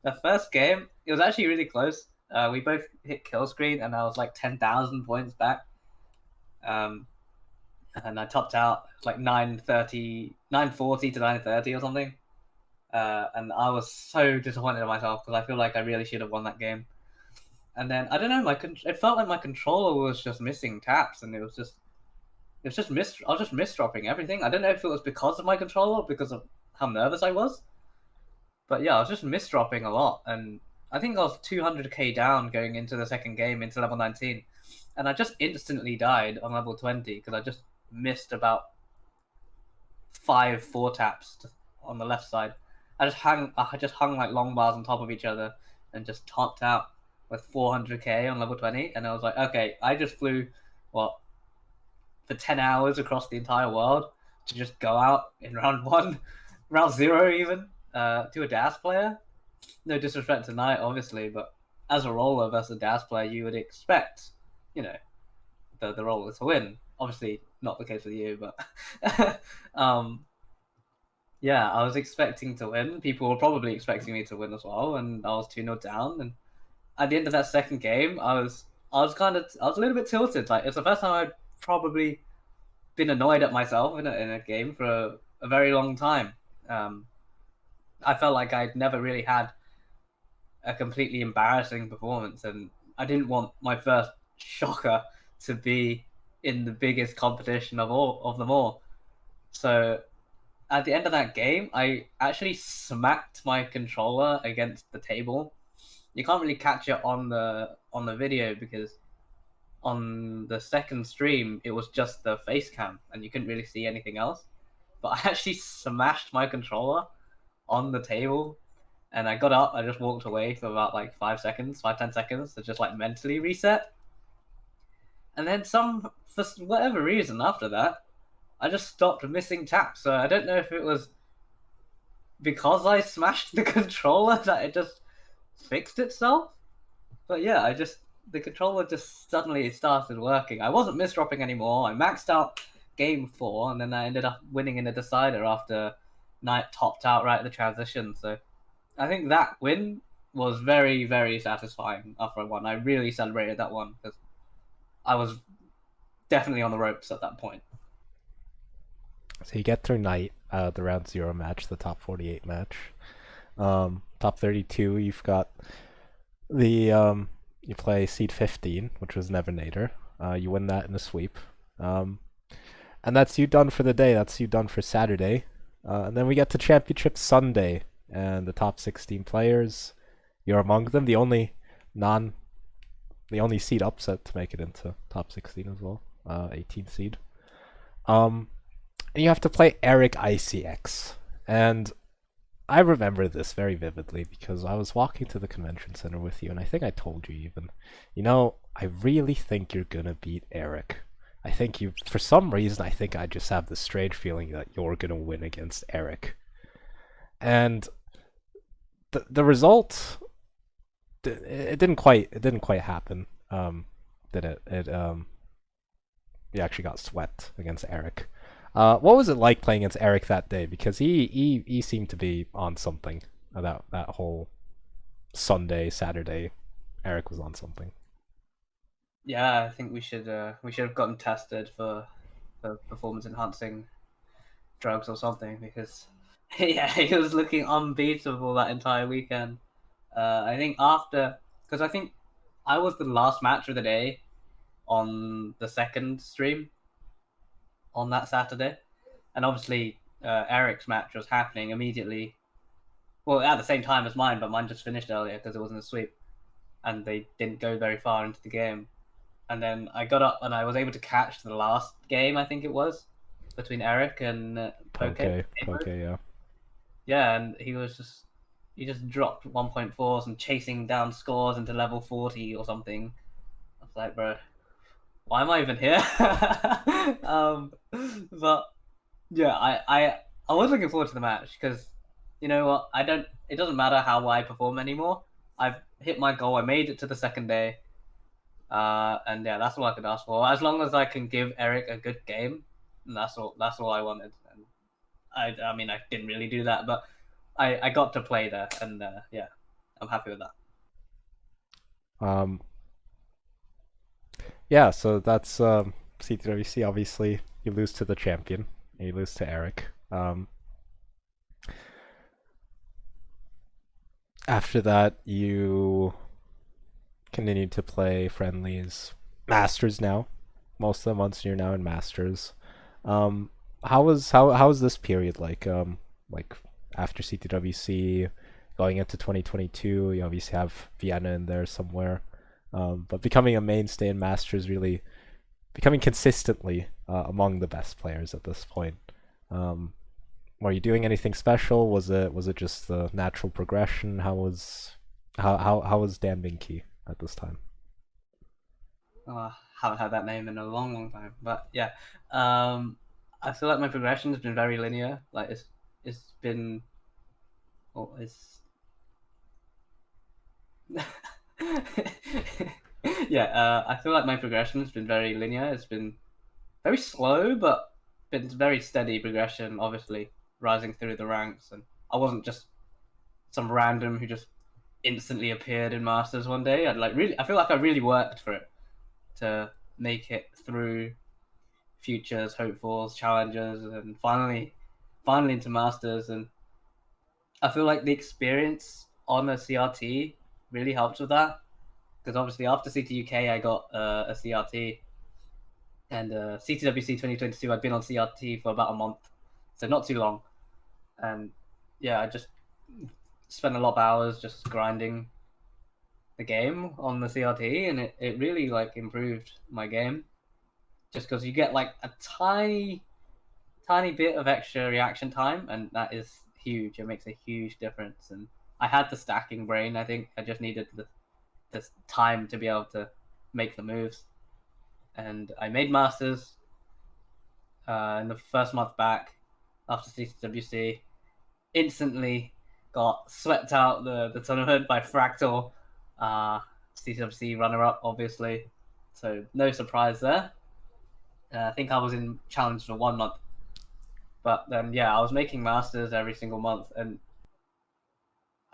The first game, it was actually really close. We both hit kill screen, and I was like 10,000 points back. Um, and I topped out like 930, 940 to 930 or something. And I was so disappointed in myself because I feel like I really should have won that game. And then I don't know, it felt like my controller was just missing taps, and I was just misdropping everything. I don't know if it was because of my controller or because of how nervous I was, but yeah, I was just misdropping a lot, and I think I was 200k down going into the second game into level 19, and I just instantly died on level 20 because I just missed about 5 4 taps on the left side. I just hung like long bars on top of each other and just topped out with 400k on level 20, and I was like, okay, I just flew what for 10 hours across the entire world to just go out in round 1, round 0 even, to a DAS player. No disrespect to Knight, obviously, but as a roller versus a DAS player, you would expect, you know, the roller to win. Obviously, not the case with you, but um, yeah, I was expecting to win. People were probably expecting me to win as well, and I was 2-0 down. And at the end of that second game, I was a little bit tilted. Like it's the first time I probably been annoyed at myself in a game for a very long time. I felt like I'd never really had a completely embarrassing performance, and I didn't want my first shocker to be in the biggest competition of them all. So at the end of that game, I actually smacked my controller against the table. You can't really catch it on the video because on the second stream it was just the face cam and you couldn't really see anything else. But I actually smashed my controller on the table, and I got up. I just walked away for about like 5-10 seconds to just like mentally reset. And then for whatever reason after that, I just stopped missing taps. So I don't know if it was because I smashed the controller that it just fixed itself. But yeah, the controller just suddenly started working. I wasn't misdropping anymore. I maxed out game 4, and then I ended up winning in a decider after Knight topped out right at the transition. So I think that win was very, very satisfying after I won. I really celebrated that one because I was definitely on the ropes at that point. So you get through Night, the round 0 match, the top 48 match. Top 32, you've got you play seed 15, which was Nevinator. You win that in a sweep. And that's you done for the day. That's you done for Saturday. And then we get to Championship Sunday, and the top 16 players, you're among them. The only seed upset to make it into top 16 as well, 18th seed. And you have to play Eric ICX. And I remember this very vividly because I was walking to the convention center with you, and I think I told you even, I really think you're gonna beat Eric. I think for some reason, I think I just have this strange feeling that you're gonna win against Eric. And the result, it didn't quite happen. Did it? You actually got swept against Eric. What was it like playing against Eric that day? Because he seemed to be on something about that whole Sunday, Saturday. Eric was on something. Yeah, I think we should have gotten tested for performance enhancing drugs or something because yeah, he was looking unbeatable that entire weekend. I think because I think I was the last match of the day on the second stream on that Saturday, and obviously Eric's match was happening immediately. Well, at the same time as mine, but mine just finished earlier because it wasn't a sweep, and they didn't go very far into the game. And then I got up and I was able to catch the last game, I think it was, between Eric and Poke. Poke, yeah. Yeah, and he just dropped 1.4s and chasing down scores into level 40 or something. I was like, bro, why am I even here? But yeah, I was looking forward to the match because you know what? It doesn't matter how I perform anymore. I've hit my goal. I made it to the second day. And yeah, that's all I could ask for. As long as I can give Eric a good game, that's all I wanted. And I mean, I didn't really do that, but I got to play there, and yeah, I'm happy with that. Yeah, so that's CTWC. Obviously, you lose to the champion, and you lose to Eric. After that, you continued to play Friendlies, Masters now. Most of the months you're now in Masters. How was this period like after CTWC, going into 2022? You obviously have Vienna in there somewhere, but becoming a mainstay in Masters, really becoming consistently among the best players at this point. Were you doing anything special? Was it just the natural progression? How was DanV at this time? Haven't had that name in a long, long time, but yeah, I feel like my progression has been very linear. Like it's been, well, it's yeah. I feel like my progression has been very linear. It's been very slow, but been very steady progression. Obviously, rising through the ranks, and I wasn't just some random who just instantly appeared in Masters one day. I feel like I really worked for it to make it through futures, hopefuls, challengers, and finally into masters. And I feel like the experience on a CRT really helps with that, because obviously after CTUK I got a CRT, and CTWC 2022 I'd been on CRT for about a month, so not too long. And yeah, I just spent a lot of hours just grinding the game on the CRT, and it really like improved my game, just because you get like a tiny bit of extra reaction time, and that is huge. It makes a huge difference. And I had the stacking brain. I think I just needed the time to be able to make the moves, and I made masters in the first month back after CTWC. Instantly got swept out the tournament by Fractal, CTWC runner up, obviously. So no surprise there. I think I was in challenge for 1 month, but then yeah, I was making masters every single month, and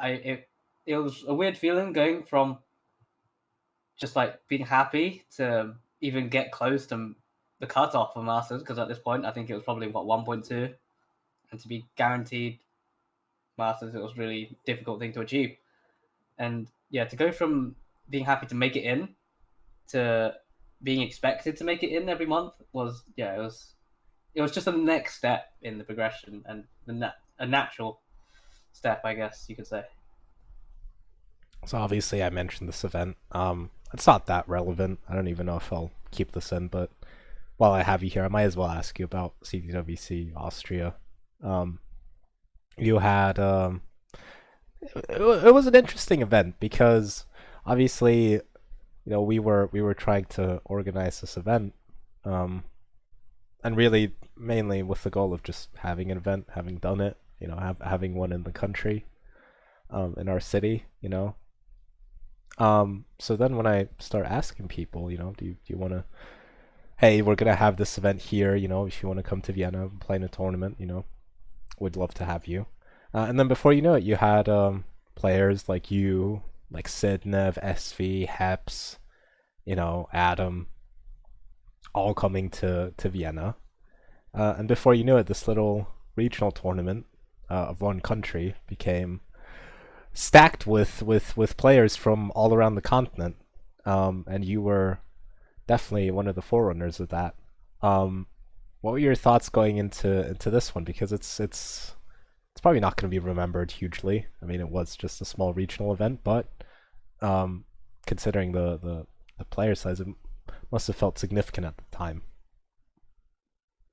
it was a weird feeling going from just like being happy to even get close to the cutoff for masters, because at this point I think it was probably 1.2, and to be guaranteed masters, it was really difficult thing to achieve. And yeah, to go from being happy to make it in to being expected to make it in every month was, yeah, it was just a next step in the progression, and a natural step, I guess you could say. So obviously I mentioned this event. It's not that relevant. I don't even know if I'll keep this in, but while I have you here, I might as well ask you about CTWC Austria. Um, you had it was an interesting event because obviously, we were trying to organize this event, um, and really mainly with the goal of just having an event, having done it, having one in the country, in our city, So then when I start asking people, do you want to, hey, we're gonna have this event here, if you want to come to Vienna and play in a tournament, would love to have you. And then before you know it, you had players like you, like Sidnev, SV, Heps, Adam, all coming to Vienna. And before you knew it, this little regional tournament of one country became stacked with players from all around the continent. And you were definitely one of the forerunners of that. Um, what were your thoughts going into this one? Because it's probably not going to be remembered hugely. I mean, it was just a small regional event, but considering the player size, it must have felt significant at the time.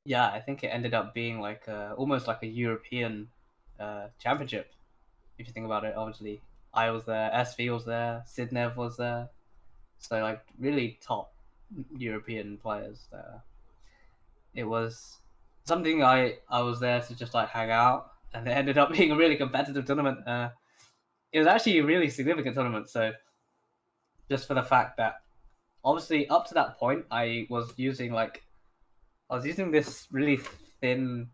Yeah, I think it ended up being like almost like a European championship, if you think about it. Obviously, I was there, SV was there, Sidnev was there, so like really top European players there. It was something I was there to just like hang out, and it ended up being a really competitive tournament. It was actually a really significant tournament. So just for the fact that obviously up to that point I was using this really thin.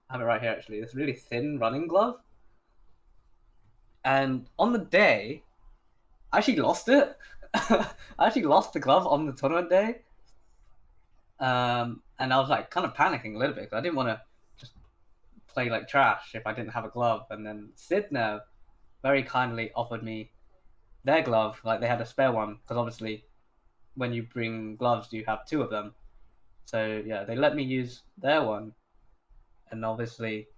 I have it right here actually. This really thin running glove, and on the day I actually lost it. I actually lost the glove on the tournament day, and I was like kind of panicking a little bit because I didn't want to just play like trash if I didn't have a glove. And then Sidnev very kindly offered me their glove, like they had a spare one, because obviously when you bring gloves you have two of them. So yeah, they let me use their one, and obviously,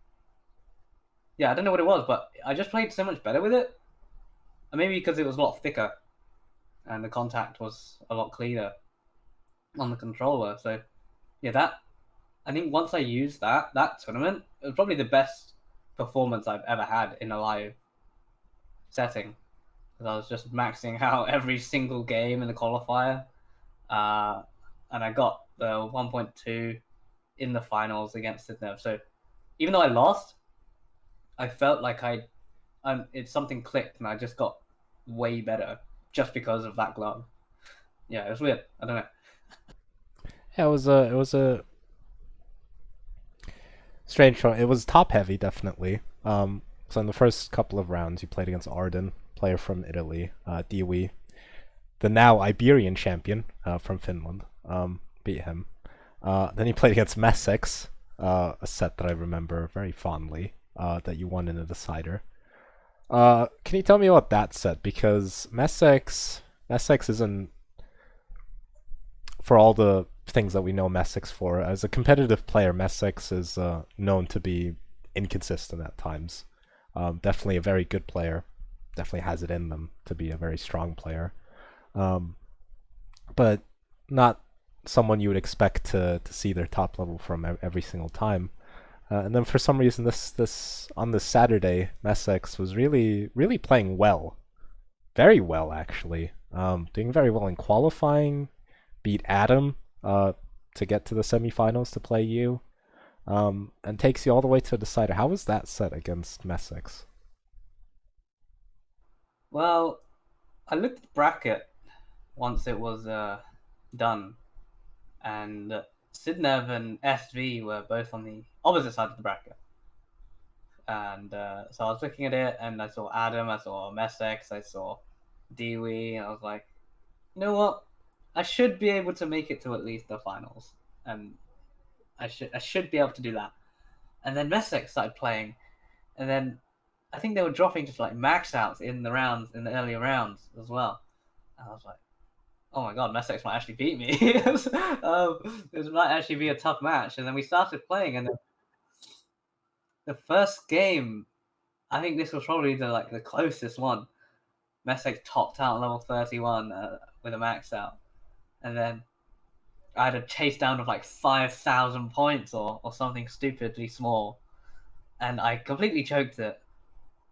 yeah, I don't know what it was, but I just played so much better with it. And maybe because it was a lot thicker and the contact was a lot cleaner on the controller. So yeah, that I think once I used that tournament, it was probably the best performance I've ever had in a live setting, because I was just maxing out every single game in the qualifier, uh, and I got the 1.2 in the finals against Sidnev. So even though I lost, I felt like it's something clicked, and I just got way better just because of that glove. Yeah, it was weird. I don't know. Yeah, it was a strange one. It was top heavy, definitely. So in the first couple of rounds, you played against Arden, player from Italy, Dewey, the now Iberian champion from Finland. Beat him. Then you played against Messex, a set that I remember very fondly, that you won in a decider. Can you tell me about that set? Because Messex isn't, for all the things that we know Messex for, as a competitive player, Messex is known to be inconsistent at times. Definitely a very good player. Definitely has it in them to be a very strong player. Um, but not someone you would expect to see their top level from every single time. And then for some reason, this on this Saturday, Messex was really playing well, very well actually. Doing very well in qualifying, beat Adam to get to the semifinals to play you, and takes you all the way to a decider. How was that set against Messex? Well, I looked at the bracket once it was done, and Sidnev and SV were both on the opposite side of the bracket. And so I was looking at it, and I saw Adam, I saw Messex, I saw Dewey, and I was like, you know what? I should be able to make it to at least the finals, and I should be able to do that. And then Messex started playing, and then I think they were dropping just like Maxouts in the rounds, in the earlier rounds as well. And I was like, oh my god, Messex might actually beat me. This might actually be a tough match. And then we started playing, and the first game, I think this was probably the closest one. Messex topped out level 31 with a max out, and then I had a chase down of like 5,000 points or something stupidly small, and I completely choked it.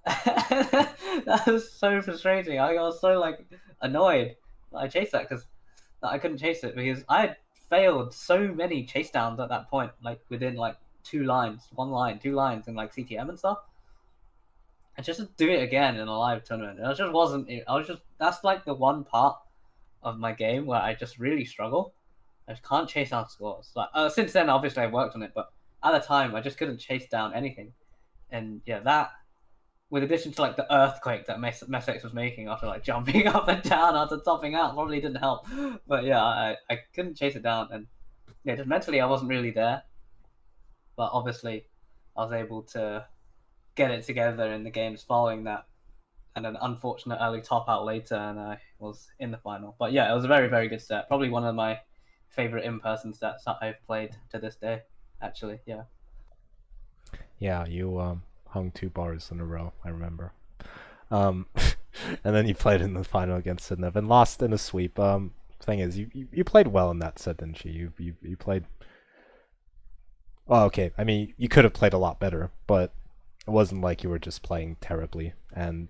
That was so frustrating. I was so like annoyed that I chased that because I couldn't chase it because I had failed so many chase downs at that point, like within like 2 lines, 1 line, 2 lines in like CTM and stuff. And just to do it again in a live tournament, it just wasn't. I was just that's like the one part of my game where I just really struggle. I just can't chase down scores. Like since then, obviously I've worked on it, but at the time I just couldn't chase down anything. And yeah, that with addition to like the earthquake that Messex was making after like jumping up and down after topping out probably didn't help. But yeah, I couldn't chase it down, and yeah, just mentally I wasn't really there. But obviously, I was able to get it together in the games following that, and an unfortunate early top out later, and I was in the final. But yeah, it was a very good set. Probably one of my favorite in-person sets that I've played to this day. Actually, yeah. Yeah, you hung 2 bars in a row. I remember. Um, and then you played in the final against Sidnev and lost in a sweep. Thing is, you played well in that set, didn't you? You played. Well, okay. I mean, you could have played a lot better, but it wasn't like you were just playing terribly. And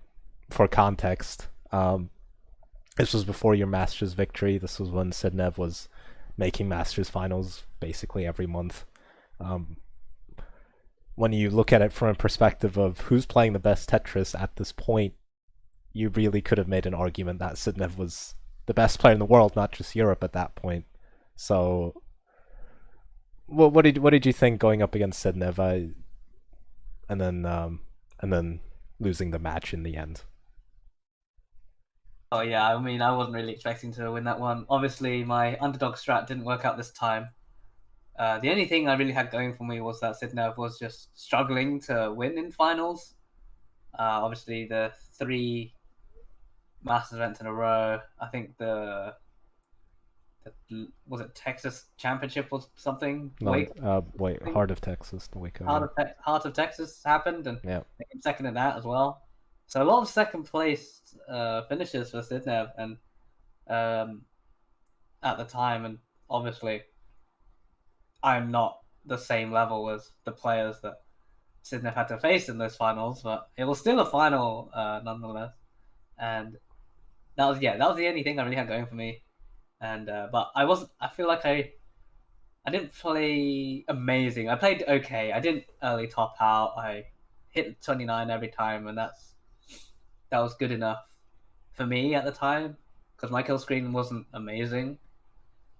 for context, this was before your Masters victory. This was when Sidnev was making Masters finals basically every month. Um, when you look at it from a perspective of who's playing the best Tetris at this point, you really could have made an argument that Sidnev was the best player in the world, not just Europe at that point. So, what did you think going up against Sidnev, and then losing the match in the end? Oh yeah, I mean, I wasn't really expecting to win that one. Obviously, my underdog strat didn't work out this time. The only thing I really had going for me was that Sidnev was just struggling to win in finals. Obviously, the 3 Masters events in a row. I think was it Texas Championship or something? No, wait, Wake, Heart of Texas, the Waco. Heart of Texas happened, and Yeah. they came second in that as well. So a lot of second place finishes for Sidnev, and um, at the time, and obviously I'm not the same level as the players that Sidnev had to face in those finals, but it was still a final nonetheless. And that was the only thing I really had going for me. And but I wasn't. I feel like I didn't play amazing. I played okay. I didn't early top out. I hit 29 every time, and that was good enough for me at the time because my kill screen wasn't amazing.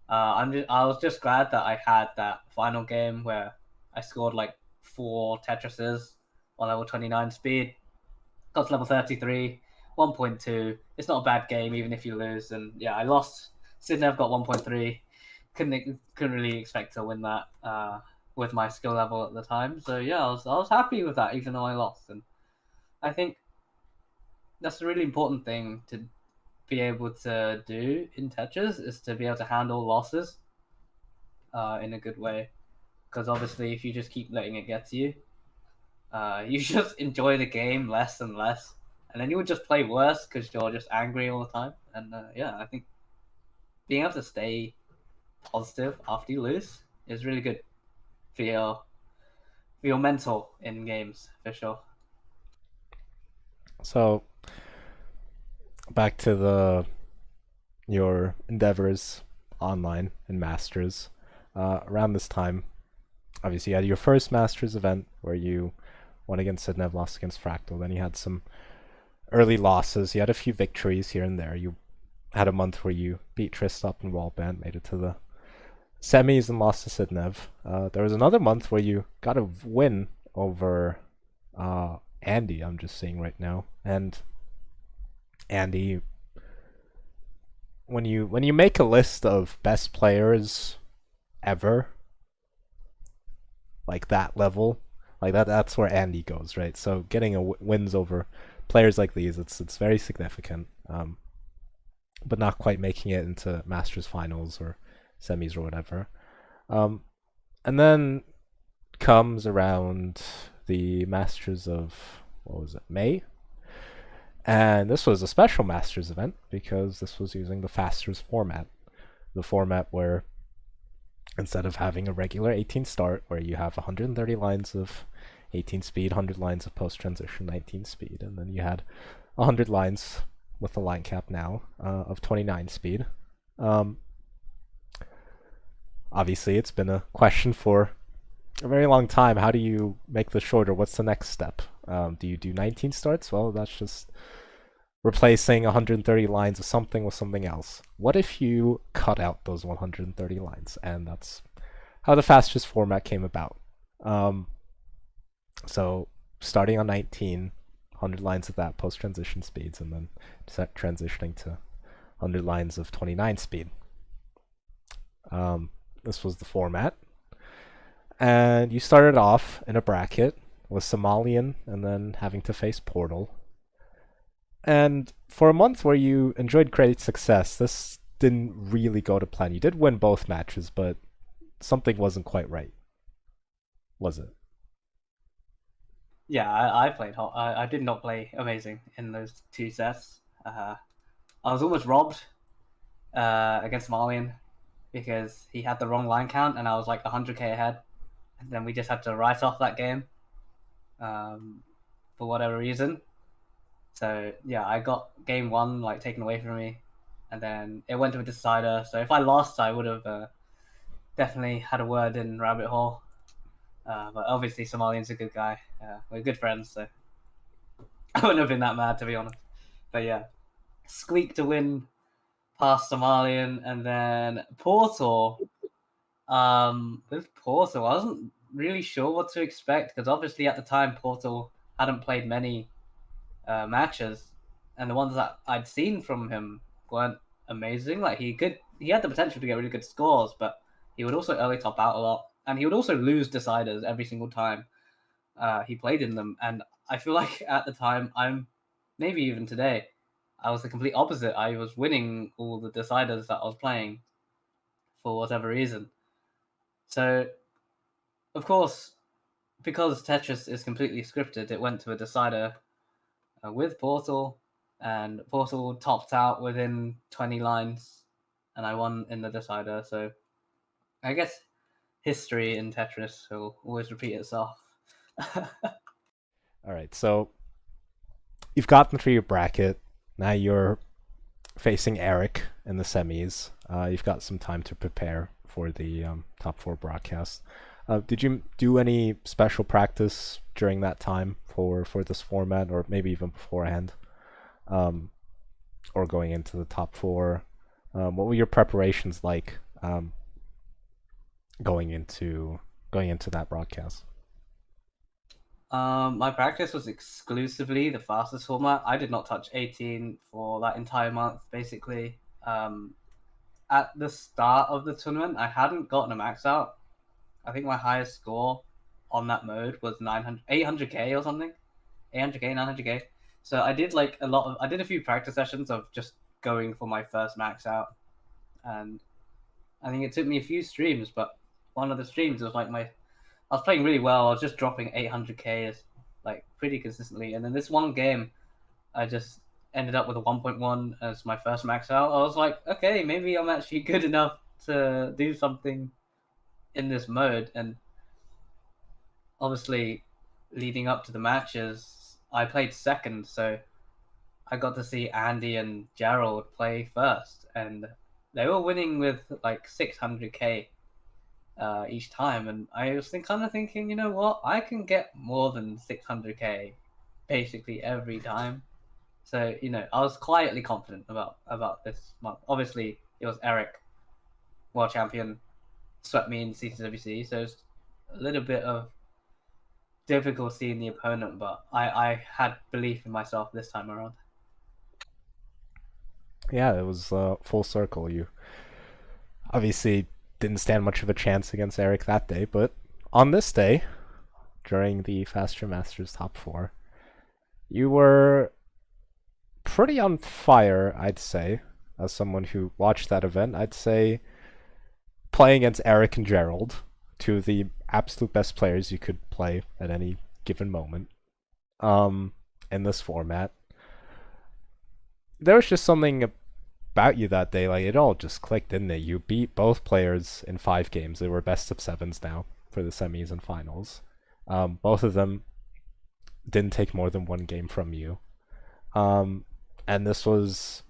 I was just glad that I had that final game where I scored like 4 Tetrises on level 29 speed. Got to level 33, 1.2. It's not a bad game even if you lose. And yeah, I lost. Sydney have got 1.3. couldn't really expect to win that with my skill level at the time. So yeah, I was happy with that, even though I lost. And I think that's a really important thing to be able to do in Tetris, is to be able to handle losses in a good way. Because obviously, if you just keep letting it get to you, you just enjoy the game less and less, and then you would just play worse because you're just angry all the time. And yeah, I think being able to stay positive after you lose is really good for your mental in games, for sure. So back to your endeavors online and Masters. Around this time, obviously you had your first Masters event where you won against Sidnev, lost against Fractal. Then you had some early losses. You had a few victories here and there. You had a month where you beat Tristop and Wallband, made it to the semis and lost to Sidnev. There was another month where you got a win over Andy, I'm just seeing right now. And Andy, when you make a list of best players ever, like that level, like that's where Andy goes, right? So getting wins over players like these, it's very significant. But not quite making it into Masters finals or semis or whatever. And then comes around the Masters of, what was it, May? And this was a special Masters event because this was using the Fasters format. The format where instead of having a regular 18 start where you have 130 lines of 18 speed, 100 lines of post-transition 19 speed, and then you had 100 lines with the line cap now of 29 speed. Obviously, it's been a question for a very long time. How do you make this shorter? What's the next step? Do you do 19 starts? Well, that's just replacing 130 lines of something with something else. What if you cut out those 130 lines? And that's how the fastest format came about. So starting on 19, 100 lines of that post-transition speeds, and then transitioning to 100 lines of 29 speed. This was the format. And you started off in a bracket with Somalian and then having to face Portal. And for a month where you enjoyed great success, this didn't really go to plan. You did win both matches, but something wasn't quite right. Was it? Yeah, I played hot. I did not play amazing in those two sets. I was almost robbed against Malian because he had the wrong line count and I was like 100k ahead. And then we just had to write off that game for whatever reason. So yeah, I got game one like taken away from me, and then it went to a decider. So if I lost, I would have definitely had a word in Rabbit Hole. But obviously, Somalian's a good guy. We're good friends, so I wouldn't have been that mad, to be honest. But yeah, squeak to win past Somalian, and then Portal. With Portal, I wasn't really sure what to expect because obviously at the time Portal hadn't played many matches, and the ones that I'd seen from him weren't amazing. Like he had the potential to get really good scores, but he would also early top out a lot, and he would also lose deciders every single time he played in them. And I feel like at the time, maybe even today, I was the complete opposite. I was winning all the deciders that I was playing for whatever reason. So, of course, because Tetris is completely scripted, it went to a decider with Portal, and Portal topped out within 20 lines, and I won in the decider. So I guess history in Tetris will always repeat itself. All right, so you've gotten through your bracket. Now you're facing Eric in the semis. You've got some time to prepare for the top four broadcast. Did you do any special practice during that time for this format, or maybe even beforehand, or going into the top four? What were your preparations like going into that broadcast? My practice was exclusively the fastest format. I did not touch 18 for that entire month, basically. at the start of the tournament, I hadn't gotten a max out. I think my highest score on that mode was 800k or something, 800k, 900k. So I did like I did a few practice sessions of just going for my first max out, and I think it took me a few streams, but one of the streams was like I was playing really well. I was just dropping 800k like pretty consistently, and then this one game, I just ended up with a 1.1 as my first max out. I was like, okay, maybe I'm actually good enough to do something in this mode. And obviously, leading up to the matches, I played second, so I got to see Andy and Gerald play first, and they were winning with like 600k each time. And I was kind of thinking, you know what, I can get more than 600k basically every time. So I was quietly confident about this month. Obviously, it was Eric, world champion, swept me in CTWC, so it's a little bit of difficult seeing the opponent, but I had belief in myself this time around. Yeah, it was full circle. You obviously didn't stand much of a chance against Eric that day, but on this day, during the Faster Masters Top 4, you were pretty on fire, I'd say, as someone who watched that event. I'd say playing against Eric and Gerald, two of the absolute best players you could play at any given moment in this format. There was just something about you that day, like it all just clicked, didn't it? You beat both players in 5 games. They were best of sevens now for the semis and finals. Both of them didn't take more than 1 game from you. And this was,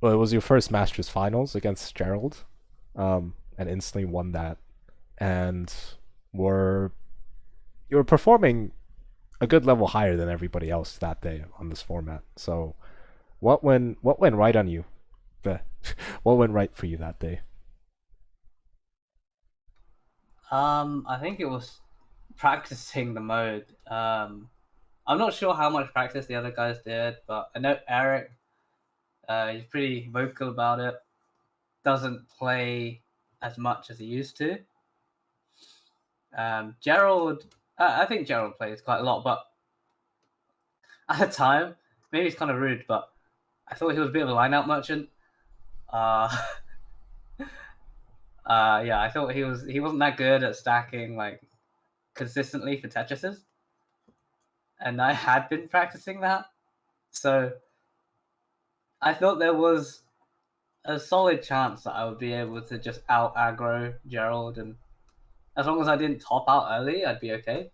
well, it was your first Masters finals against Gerald, and instantly won that. And you were performing a good level higher than everybody else that day on this format. So what went right on you? What went right for you that day? I think it was practicing the mode. I'm not sure how much practice the other guys did, but I know Eric, he's pretty vocal about it. Doesn't play as much as he used to. Gerald, I think Gerald plays quite a lot, but at the time, maybe it's kind of rude, but I thought he was a bit of a line-out merchant. Yeah, I thought he wasn't that good at stacking like consistently for Tetrises, and I had been practicing that, so I thought there was a solid chance that I would be able to just out aggro Gerald, and as long as I didn't top out early, I'd be okay.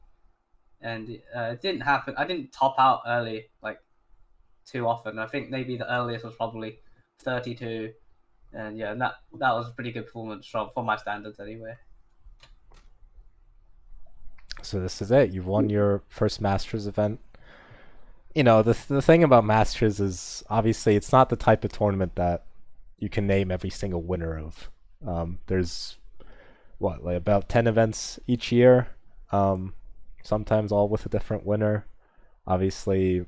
And it didn't happen. I didn't top out early like too often. I think maybe the earliest was probably 32, and yeah, and that was a pretty good performance for my standards anyway. So this is it. You've won your first Masters event. You know, the thing about Masters is obviously it's not the type of tournament that you can name every single winner of. There's like about 10 events each year. Sometimes all with a different winner. Obviously,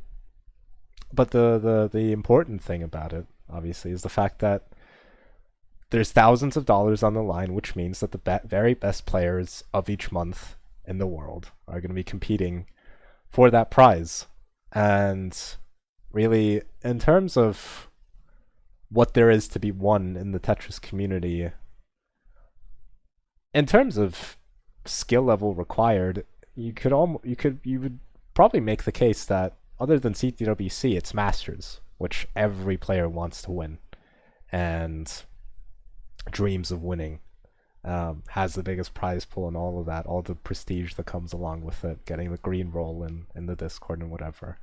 but the important thing about it, obviously, is the fact that there's thousands of dollars on the line, which means that the very best players of each month in the world are going to be competing for that prize. And really, in terms of what there is to be won in the Tetris community, in terms of skill level required, you would probably make the case that other than CTWC, it's Masters, which every player wants to win and dreams of winning. Has the biggest prize pool and all of that, all the prestige that comes along with it, getting the green roll in the Discord and whatever.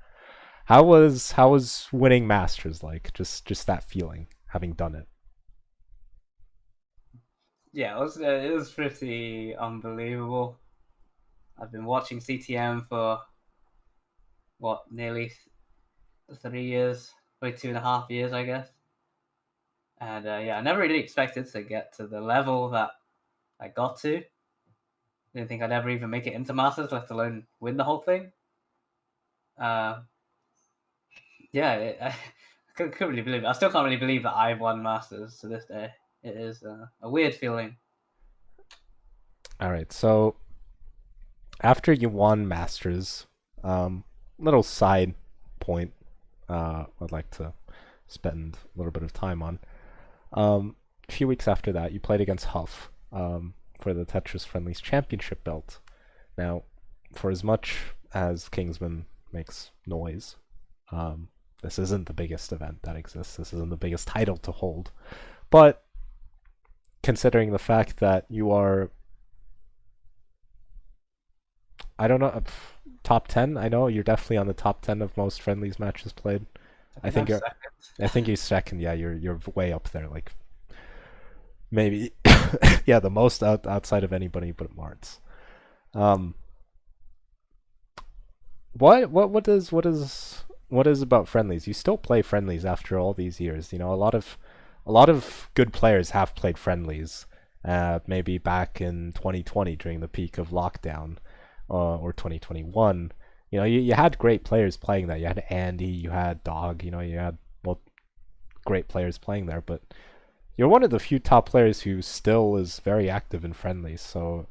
How was winning Masters like? Just that feeling, having done it. Yeah, it was pretty unbelievable. I've been watching CTM for nearly 3 years, probably 2.5 years, I guess. And yeah, I never really expected to get to the level that I got to. Didn't think I'd ever even make it into Masters, let alone win the whole thing. Yeah, I couldn't really believe it. I still can't really believe that I won Masters to this day. It is a weird feeling. All right, so after you won Masters, little side point I'd like to spend a little bit of time on. A few weeks after that, you played against Huff for the Tetris Friendlies Championship belt. Now, for as much as Kingsman makes noise, this isn't the biggest event that exists. This isn't the biggest title to hold. But considering the fact that you are, I don't know, top 10. I know you're definitely on the top 10 of most Friendlies matches played. I think you're. Second. I think you're second. Yeah, you're way up there. Like maybe, yeah, the most outside of anybody but Martz. Um, what is about Friendlies? You still play Friendlies after all these years. You know, a lot of good players have played Friendlies. Maybe back in 2020 during the peak of lockdown, or 2021. You know, you had great players playing that. You had Andy, you had Dog. You know, you had great players playing there. But you're one of the few top players who still is very active in Friendlies. So,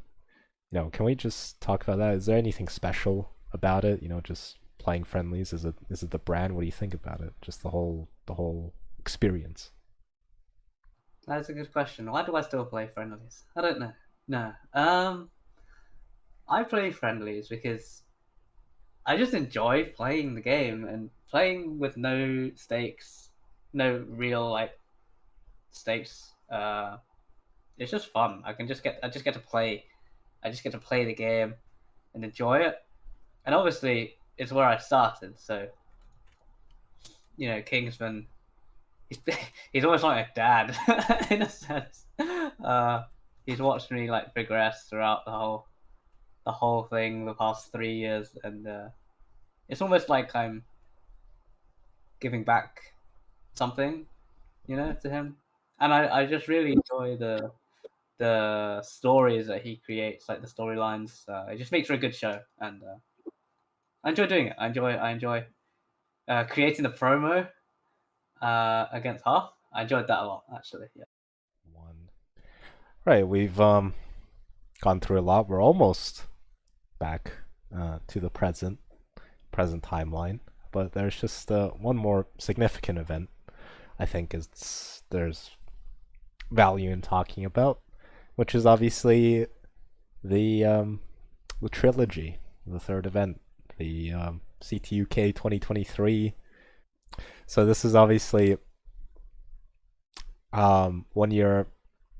you know, can we just talk about that? Is there anything special about it? You know, just playing Friendlies. Is it the brand? What do you think about it? Just the whole experience. That's a good question. Why do I still play Friendlies? I don't know. No. I play Friendlies because I just enjoy playing the game and playing with no stakes, no real stakes. It's just fun. I just get to play. I just get to play the game and enjoy it. And obviously, it's where I started. So, you know, Kingsman, he's he's almost like a dad in a sense. He's watched me like progress throughout the whole thing the past 3 years, and it's almost like I'm giving back something, you know, to him. And I just really enjoy the stories that he creates, like the storylines. It just makes for a good show, and I enjoy doing it. I enjoy creating the promo against Huff. I enjoyed that a lot, actually. Yeah. One. Right, we've gone through a lot. We're almost back to the present timeline, but there's just one more significant event. I think there's value in talking about, which is obviously the trilogy, the third event, the CTUK 2023. So this is obviously 1 year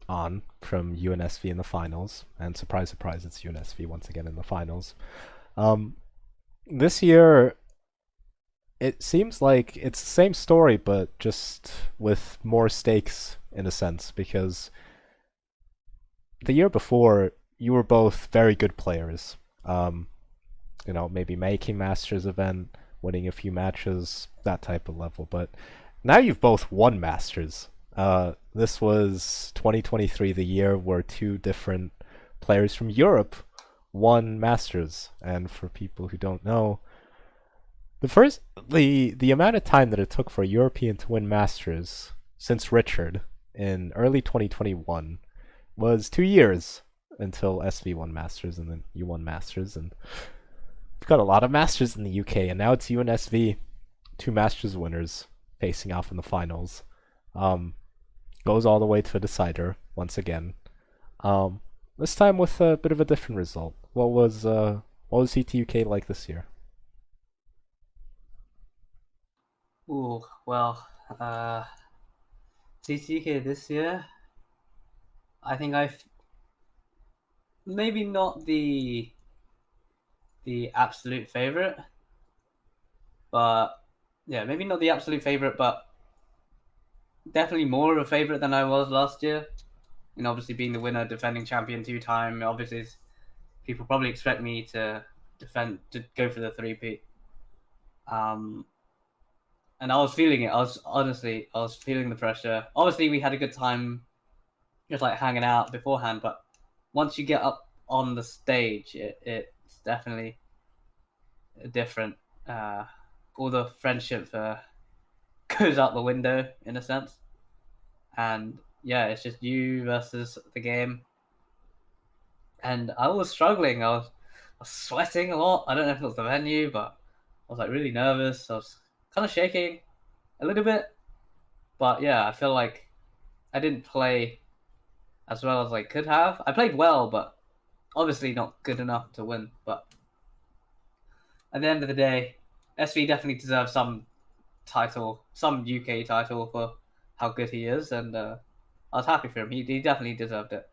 on from UNSV in the finals, and surprise, surprise, it's UNSV once again in the finals. This year, it seems like it's the same story, but just with more stakes in a sense, because the year before, you were both very good players. You know, maybe making Masters event, winning a few matches, that type of level. But now you've both won Masters. This was 2023, the year where two different players from Europe won Masters. And for people who don't know, the amount of time that it took for a European to win Masters since Richard in early 2021 was 2 years until SV won Masters, and then you won Masters, and we've got a lot of Masters in the UK, and now it's you and SV, two Masters winners facing off in the finals. Goes all the way to a decider once again. This time with a bit of a different result. What was CTUK like this year? Ooh, well, CTK this year, I think maybe not the absolute favorite, but yeah, maybe not the absolute favorite, but definitely more of a favorite than I was last year. And obviously, being the winner, defending champion 2 time, obviously people probably expect me to go for the three-peat. And I was feeling it. I was feeling the pressure. Obviously, we had a good time, just like hanging out beforehand. But once you get up on the stage, it's definitely different. All the friendship goes out the window in a sense. And yeah, it's just you versus the game. And I was struggling. I was sweating a lot. I don't know if it was the venue, but I was like really nervous. I was kind of shaking a little bit. But yeah, I feel like I didn't play as well as I could have. I played well, but obviously not good enough to win. But at the end of the day, SV definitely deserves some title, some UK title for how good he is, and I was happy for him. He definitely deserved it,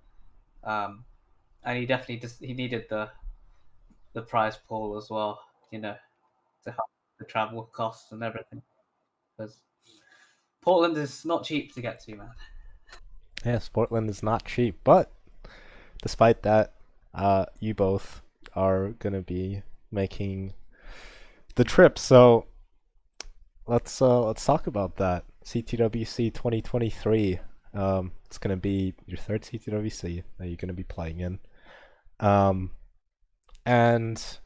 and he definitely he needed the prize pool as well, you know, to help the travel costs and everything. Because Portland is not cheap to get to, man. Yes, Portland is not cheap, but despite that, you both are gonna be making the trip. So let's talk about that. CTWC 2023. It's gonna be your third CTWC that you're gonna be playing in. And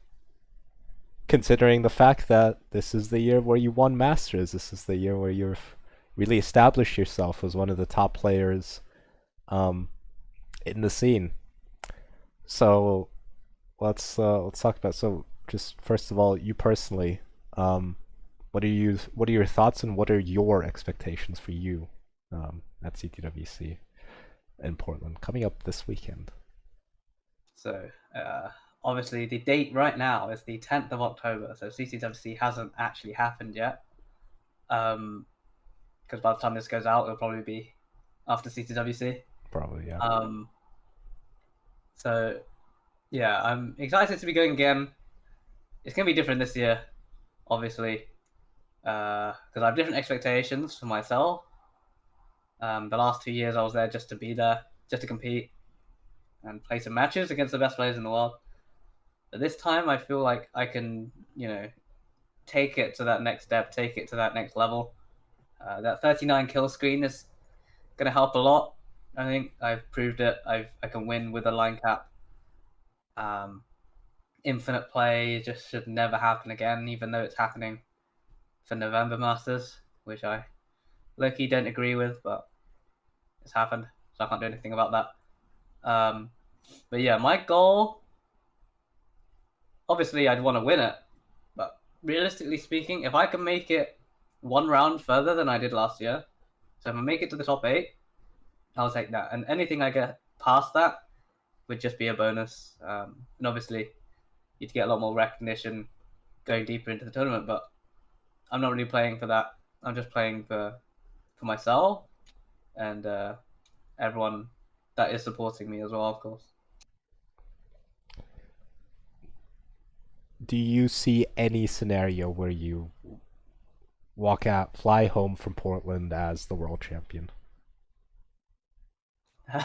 considering the fact that this is the year where you won Masters, this is the year where you've really established yourself as one of the top players in the scene. So let's talk about, so just first of all, you personally, what are your thoughts and what are your expectations for you at CTWC in Portland coming up this weekend? So obviously the date right now is the 10th of October, so CTWC hasn't actually happened yet. Because by the time this goes out, it'll probably be after CTWC. Probably, yeah. So yeah, I'm excited to be going again. It's gonna be different this year, obviously, because I have different expectations for myself. The last 2 years, I was there just to be there, just to compete and play some matches against the best players in the world. But this time, I feel like I can, take it to that next step, take it to that next level. That 39 kill screen is going to help a lot. I think I've proved it. I can win with a line cap. Infinite play just should never happen again, even though it's happening for November Masters, which I low-key don't agree with, but it's happened, so I can't do anything about that. But yeah, my goal, obviously I'd want to win it, but realistically speaking, if I can make it one round further than I did last year, so if I make it to the top 8, I'll take that. And anything I get past that would just be a bonus. And obviously, you'd get a lot more recognition going deeper into the tournament, but I'm not really playing for that. I'm just playing for myself and everyone that is supporting me as well, of course. Do you see any scenario where you fly home from Portland as the world champion?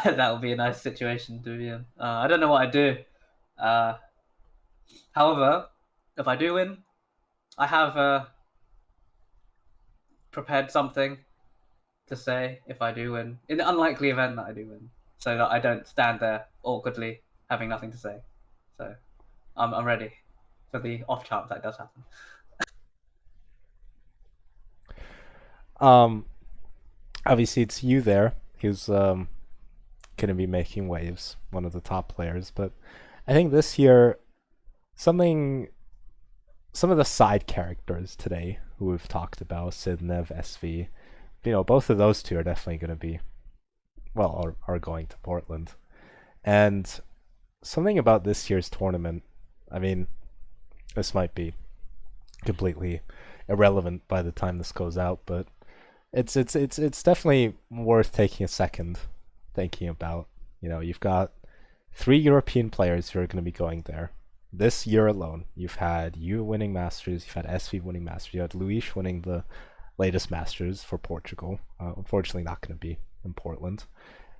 That would be a nice situation to be in. I don't know what I'd do. However, if I do win, I have prepared something to say if I do win, in the unlikely event that I do win, so that I don't stand there awkwardly having nothing to say. So I'm ready for the off chance that does happen. Obviously it's you there who's going to be making waves, one of the top players, but I think this year some of the side characters today who we've talked about, Sid, Nev, SV, both of those two are definitely going to be, well, are going to Portland. And something about this year's tournament, I mean, this might be completely irrelevant by the time this goes out, but it's definitely worth taking a second thinking about. You've got 3 European players who are going to be going there. This year alone, you've had you winning Masters, you've had SV winning Masters, you had Luis winning the latest Masters for Portugal. Unfortunately, not going to be in Portland.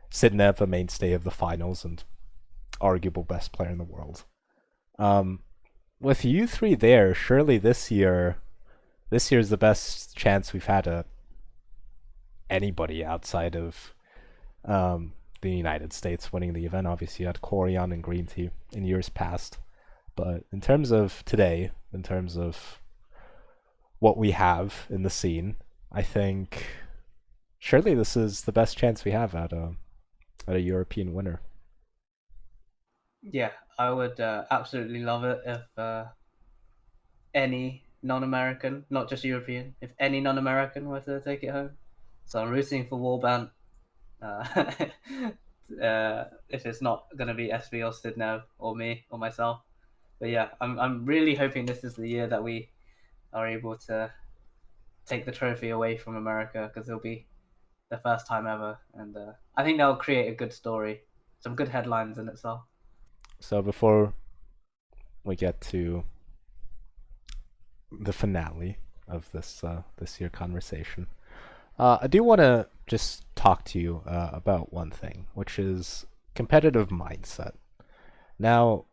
Sidnev, a mainstay of the finals and arguable best player in the world. With you 3 there, surely this year's the best chance we've had at anybody outside of the United States winning the event. Obviously, you had Corian and Green Tea in years past. But in terms of today, in terms of what we have in the scene, I think surely this is the best chance we have at a European winner. Yeah, I would absolutely love it if any non-American, not just European, if any non-American were to take it home. So I'm rooting for Warband. Uh, if it's not going to be SV or Sidnev or me or myself. But yeah, I'm really hoping this is the year that we are able to take the trophy away from America, because it'll be the first time ever, and I think that'll create a good story, some good headlines in itself. So before we get to the finale of this year conversation, I do want to just talk to you about one thing, which is competitive mindset. Now,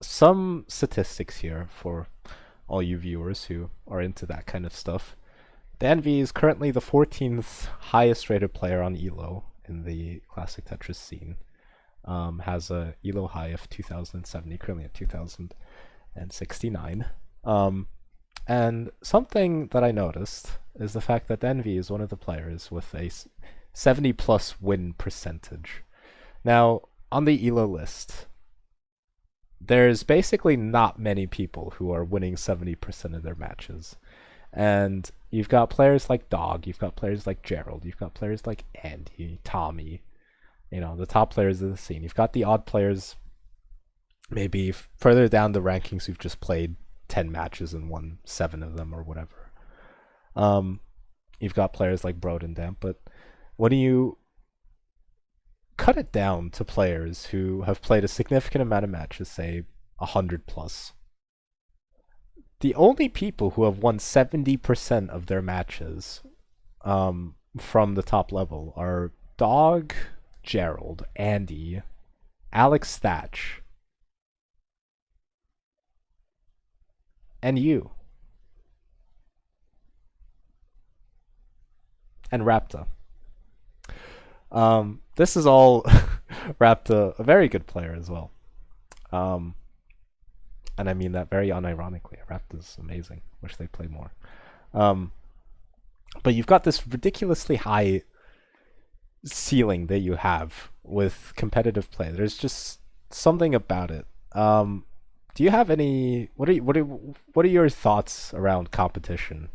some statistics here for all you viewers who are into that kind of stuff. DanV is currently the 14th highest rated player on ELO in the classic Tetris scene. Has a ELO high of 2070, currently at 2069. And something that I noticed is the fact that DanV is one of the players with a 70 plus win percentage. Now, on the ELO list, there's basically not many people who are winning 70% of their matches. And you've got players like Dog, you've got players like Gerald, you've got players like Andy, Tommy, the top players of the scene. You've got the odd players maybe further down the rankings who've just played 10 matches and won 7 of them or whatever. You've got players like Brodendamp, but when you cut it down to players who have played a significant amount of matches, say 100 plus, the only people who have won 70% of their matches from the top level are Dog, Gerald, Andy, Alex Thatch, and you. And Rapta. This is all Rapta, a very good player as well. And I mean that very unironically. Rapta's amazing. Wish they played more. But you've got this ridiculously high ceiling that you have with competitive play. There's just something about it. Do you have any? What are your thoughts around competition?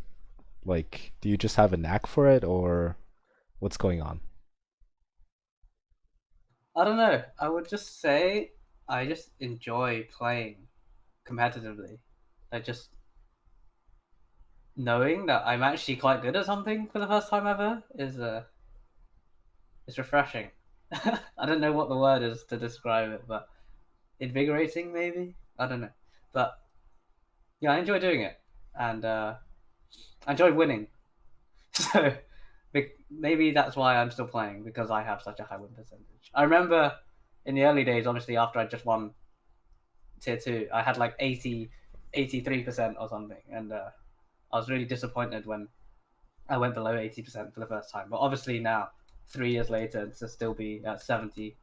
Like, do you just have a knack for it, or what's going on? I don't know. I would just say I just enjoy playing competitively. I just knowing that I'm actually quite good at something for the first time ever is refreshing. I don't know what the word is to describe it, but invigorating maybe. I don't know, but yeah, I enjoy doing it, and I enjoy winning. So maybe that's why I'm still playing, because I have such a high win percentage. I remember in the early days, obviously after I just won tier 2, I had like 83% or something, and I was really disappointed when I went below 80% for the first time. But obviously now, 3 years later, to still be at 70%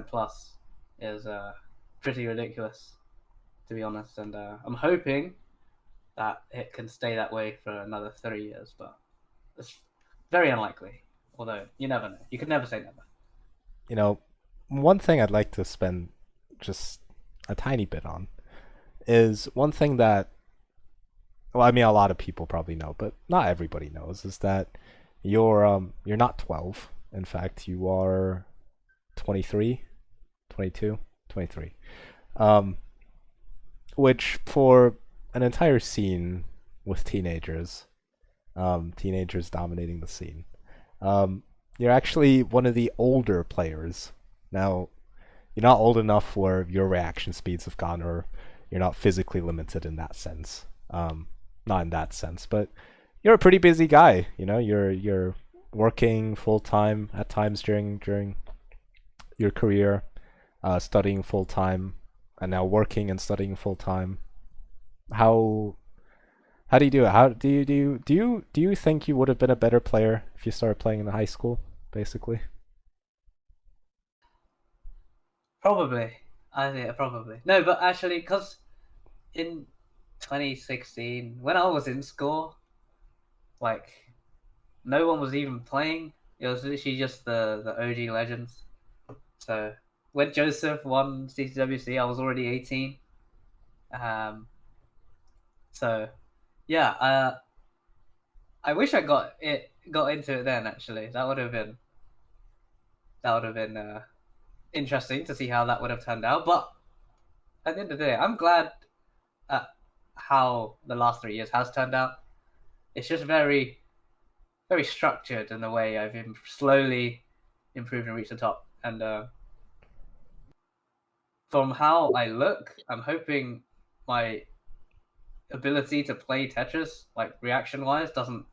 plus is pretty ridiculous, to be honest. And I'm hoping that it can stay that way for another 3 years, but it's very unlikely. Although you never know. You could never say never. You know, one thing I'd like to spend just a tiny bit on is one thing that, well, I mean, a lot of people probably know, but not everybody knows, is that you're not 12. In fact, you are 23, 22, 23. Um, which for an entire scene with teenagers dominating the scene, you're actually one of the older players. Now, you're not old enough where your reaction speeds have gone, or you're not physically limited in that sense. Not in that sense, but you're a pretty busy guy. You're working full time at times during your career, studying full time, and now working and studying full time. How how do you do it? How do you think you would have been a better player if you started playing in the high school, basically? Probably. I think probably. No, but actually, because in 2016, when I was in school, like no one was even playing. It was literally just the OG legends. So when Joseph won CTWC, I was already 18. Um, so yeah, I wish I got into it then. Actually, that would have been interesting to see how that would have turned out. But at the end of the day, I'm glad at how the last 3 years has turned out. It's just very very structured in the way I've slowly improved and reached the top. And from how I look, I'm hoping my ability to play Tetris, like reaction wise, doesn't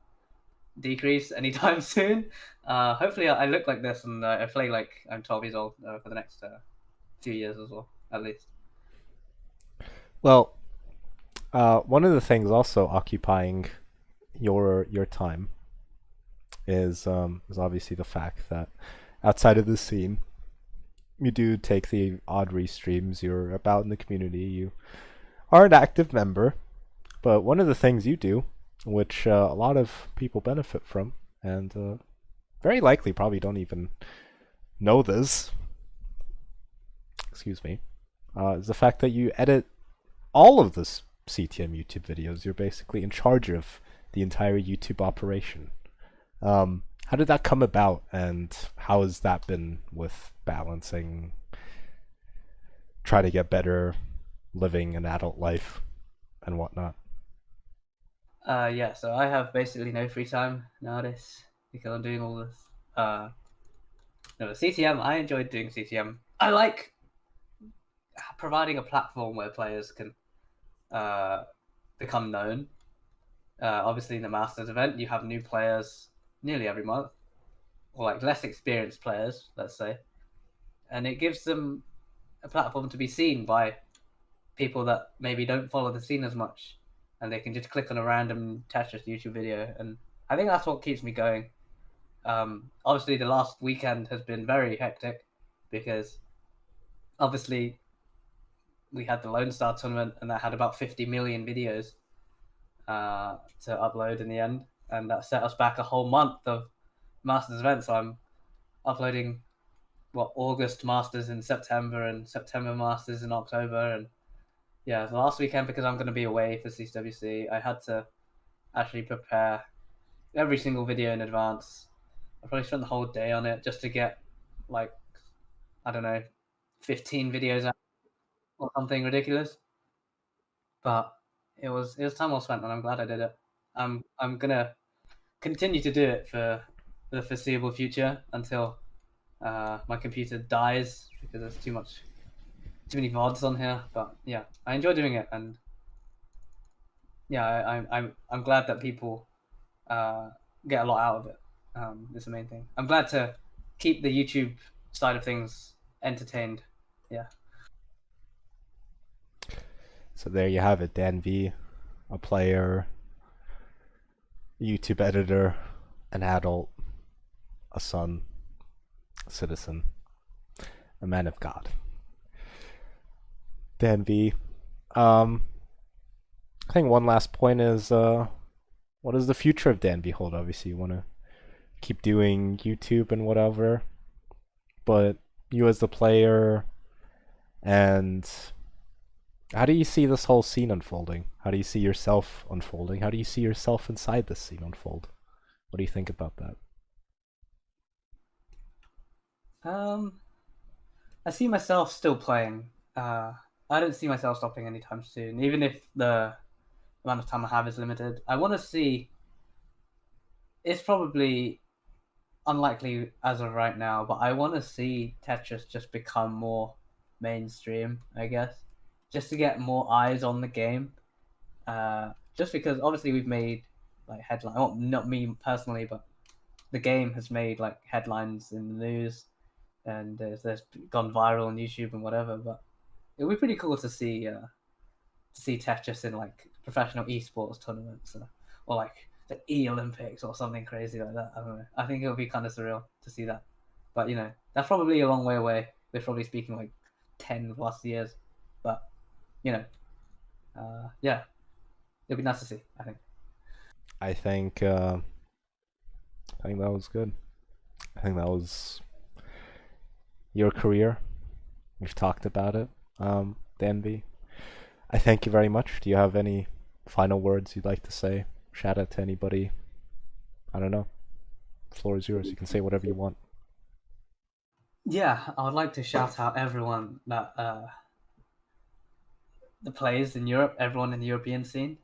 decrease anytime soon. Hopefully, I look like this and I play like I'm 12 years old for the next few years as well, at least. Well, one of the things also occupying your time is obviously the fact that outside of the scene, you do take the odd restreams. You're about in the community. You are an active member, but one of the things you do, which a lot of people benefit from, and very likely probably don't even know this, excuse me, is the fact that you edit all of the CTM YouTube videos. You're basically in charge of the entire YouTube operation. How did that come about, and how has that been with balancing, trying to get better, living an adult life, and whatnot? Yeah, so I have basically no free time nowadays because I'm doing all this. No, CTM, I enjoyed doing CTM. I like providing a platform where players can uh, become known. Obviously, in the Masters event, you have new players nearly every month, or like less experienced players, let's say, and it gives them a platform to be seen by people that maybe don't follow the scene as much, and they can just click on a random Tetris YouTube video, and I think that's what keeps me going. Obviously, the last weekend has been very hectic because obviously we had the Lone Star tournament, and that had about 50 million videos to upload in the end, and that set us back a whole month of Masters events. So I'm uploading August Masters in September and September Masters in October, and yeah, the last weekend because I'm going to be away for CTWC, I had to actually prepare every single video in advance. I probably spent the whole day on it just to get like I don't know 15 videos out or something ridiculous. But it was time well spent, and I'm glad I did it. I'm gonna continue to do it for the foreseeable future until my computer dies because there's too many VODs on here. But yeah, I enjoy doing it, and yeah, I'm glad that people uh, get a lot out of it. Is the main thing. I'm glad to keep the YouTube side of things entertained. Yeah. So there you have it, DanV, a player, a YouTube editor, an adult, a son, a citizen, a man of God. DanV. I think one last point is what does the future of DanV hold? Obviously, you want to keep doing YouTube and whatever, but you as the player, and how do you see this whole scene unfolding? How do you see yourself unfolding? How do you see yourself inside this scene unfold? What do you think about that? Um, I see myself still playing. I don't see myself stopping anytime soon, even if the amount of time I have is limited. I want to see. It's probably unlikely as of right now, but I want to see Tetris just become more mainstream. I guess just to get more eyes on the game. Just because obviously we've made like headline. Well, not me personally, but the game has made like headlines in the news, and there's gone viral on YouTube and whatever. But it would be pretty cool to see Tetris in like professional esports tournaments or like the Olympics or something crazy like that. I don't know. I think it would be kind of surreal to see that. But that's probably a long way away. We're probably speaking like 10+ years. But yeah, it'd be nice to see. I think. I think that was good. I think that was your career. We've talked about it. DanV, I thank you very much. Do you have any final words you'd like to say? Shout out to anybody. I don't know. The floor is yours. You can say whatever you want. Yeah, I would like to shout out everyone that the players in Europe, everyone in the European scene,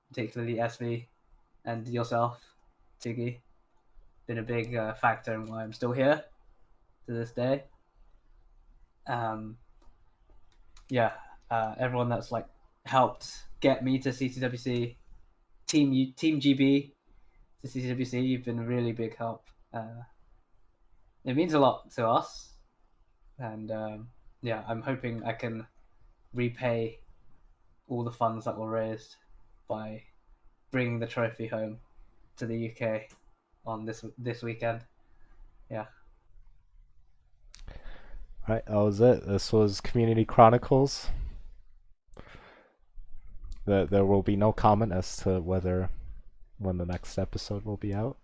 particularly SV and yourself, Tugi. Been a big factor in why I'm still here to this day. Yeah, everyone that's like helped get me to CTWC, Team GB to CTWC, you've been a really big help. It means a lot to us, and yeah, I'm hoping I can repay all the funds that were raised by bringing the trophy home to the UK on this weekend. Yeah. Alright, that was it. This was Community Chronicles. There will be no comment as to when the next episode will be out.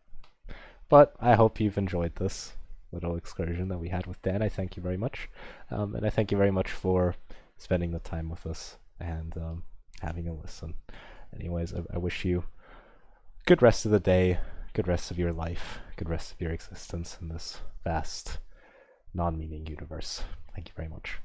But I hope you've enjoyed this little excursion that we had with Dan. I thank you very much. And I thank you very much for spending the time with us and having a listen. Anyways, I wish you good rest of the day, good rest of your life, good rest of your existence in this vast, non-meaning universe. Thank you very much.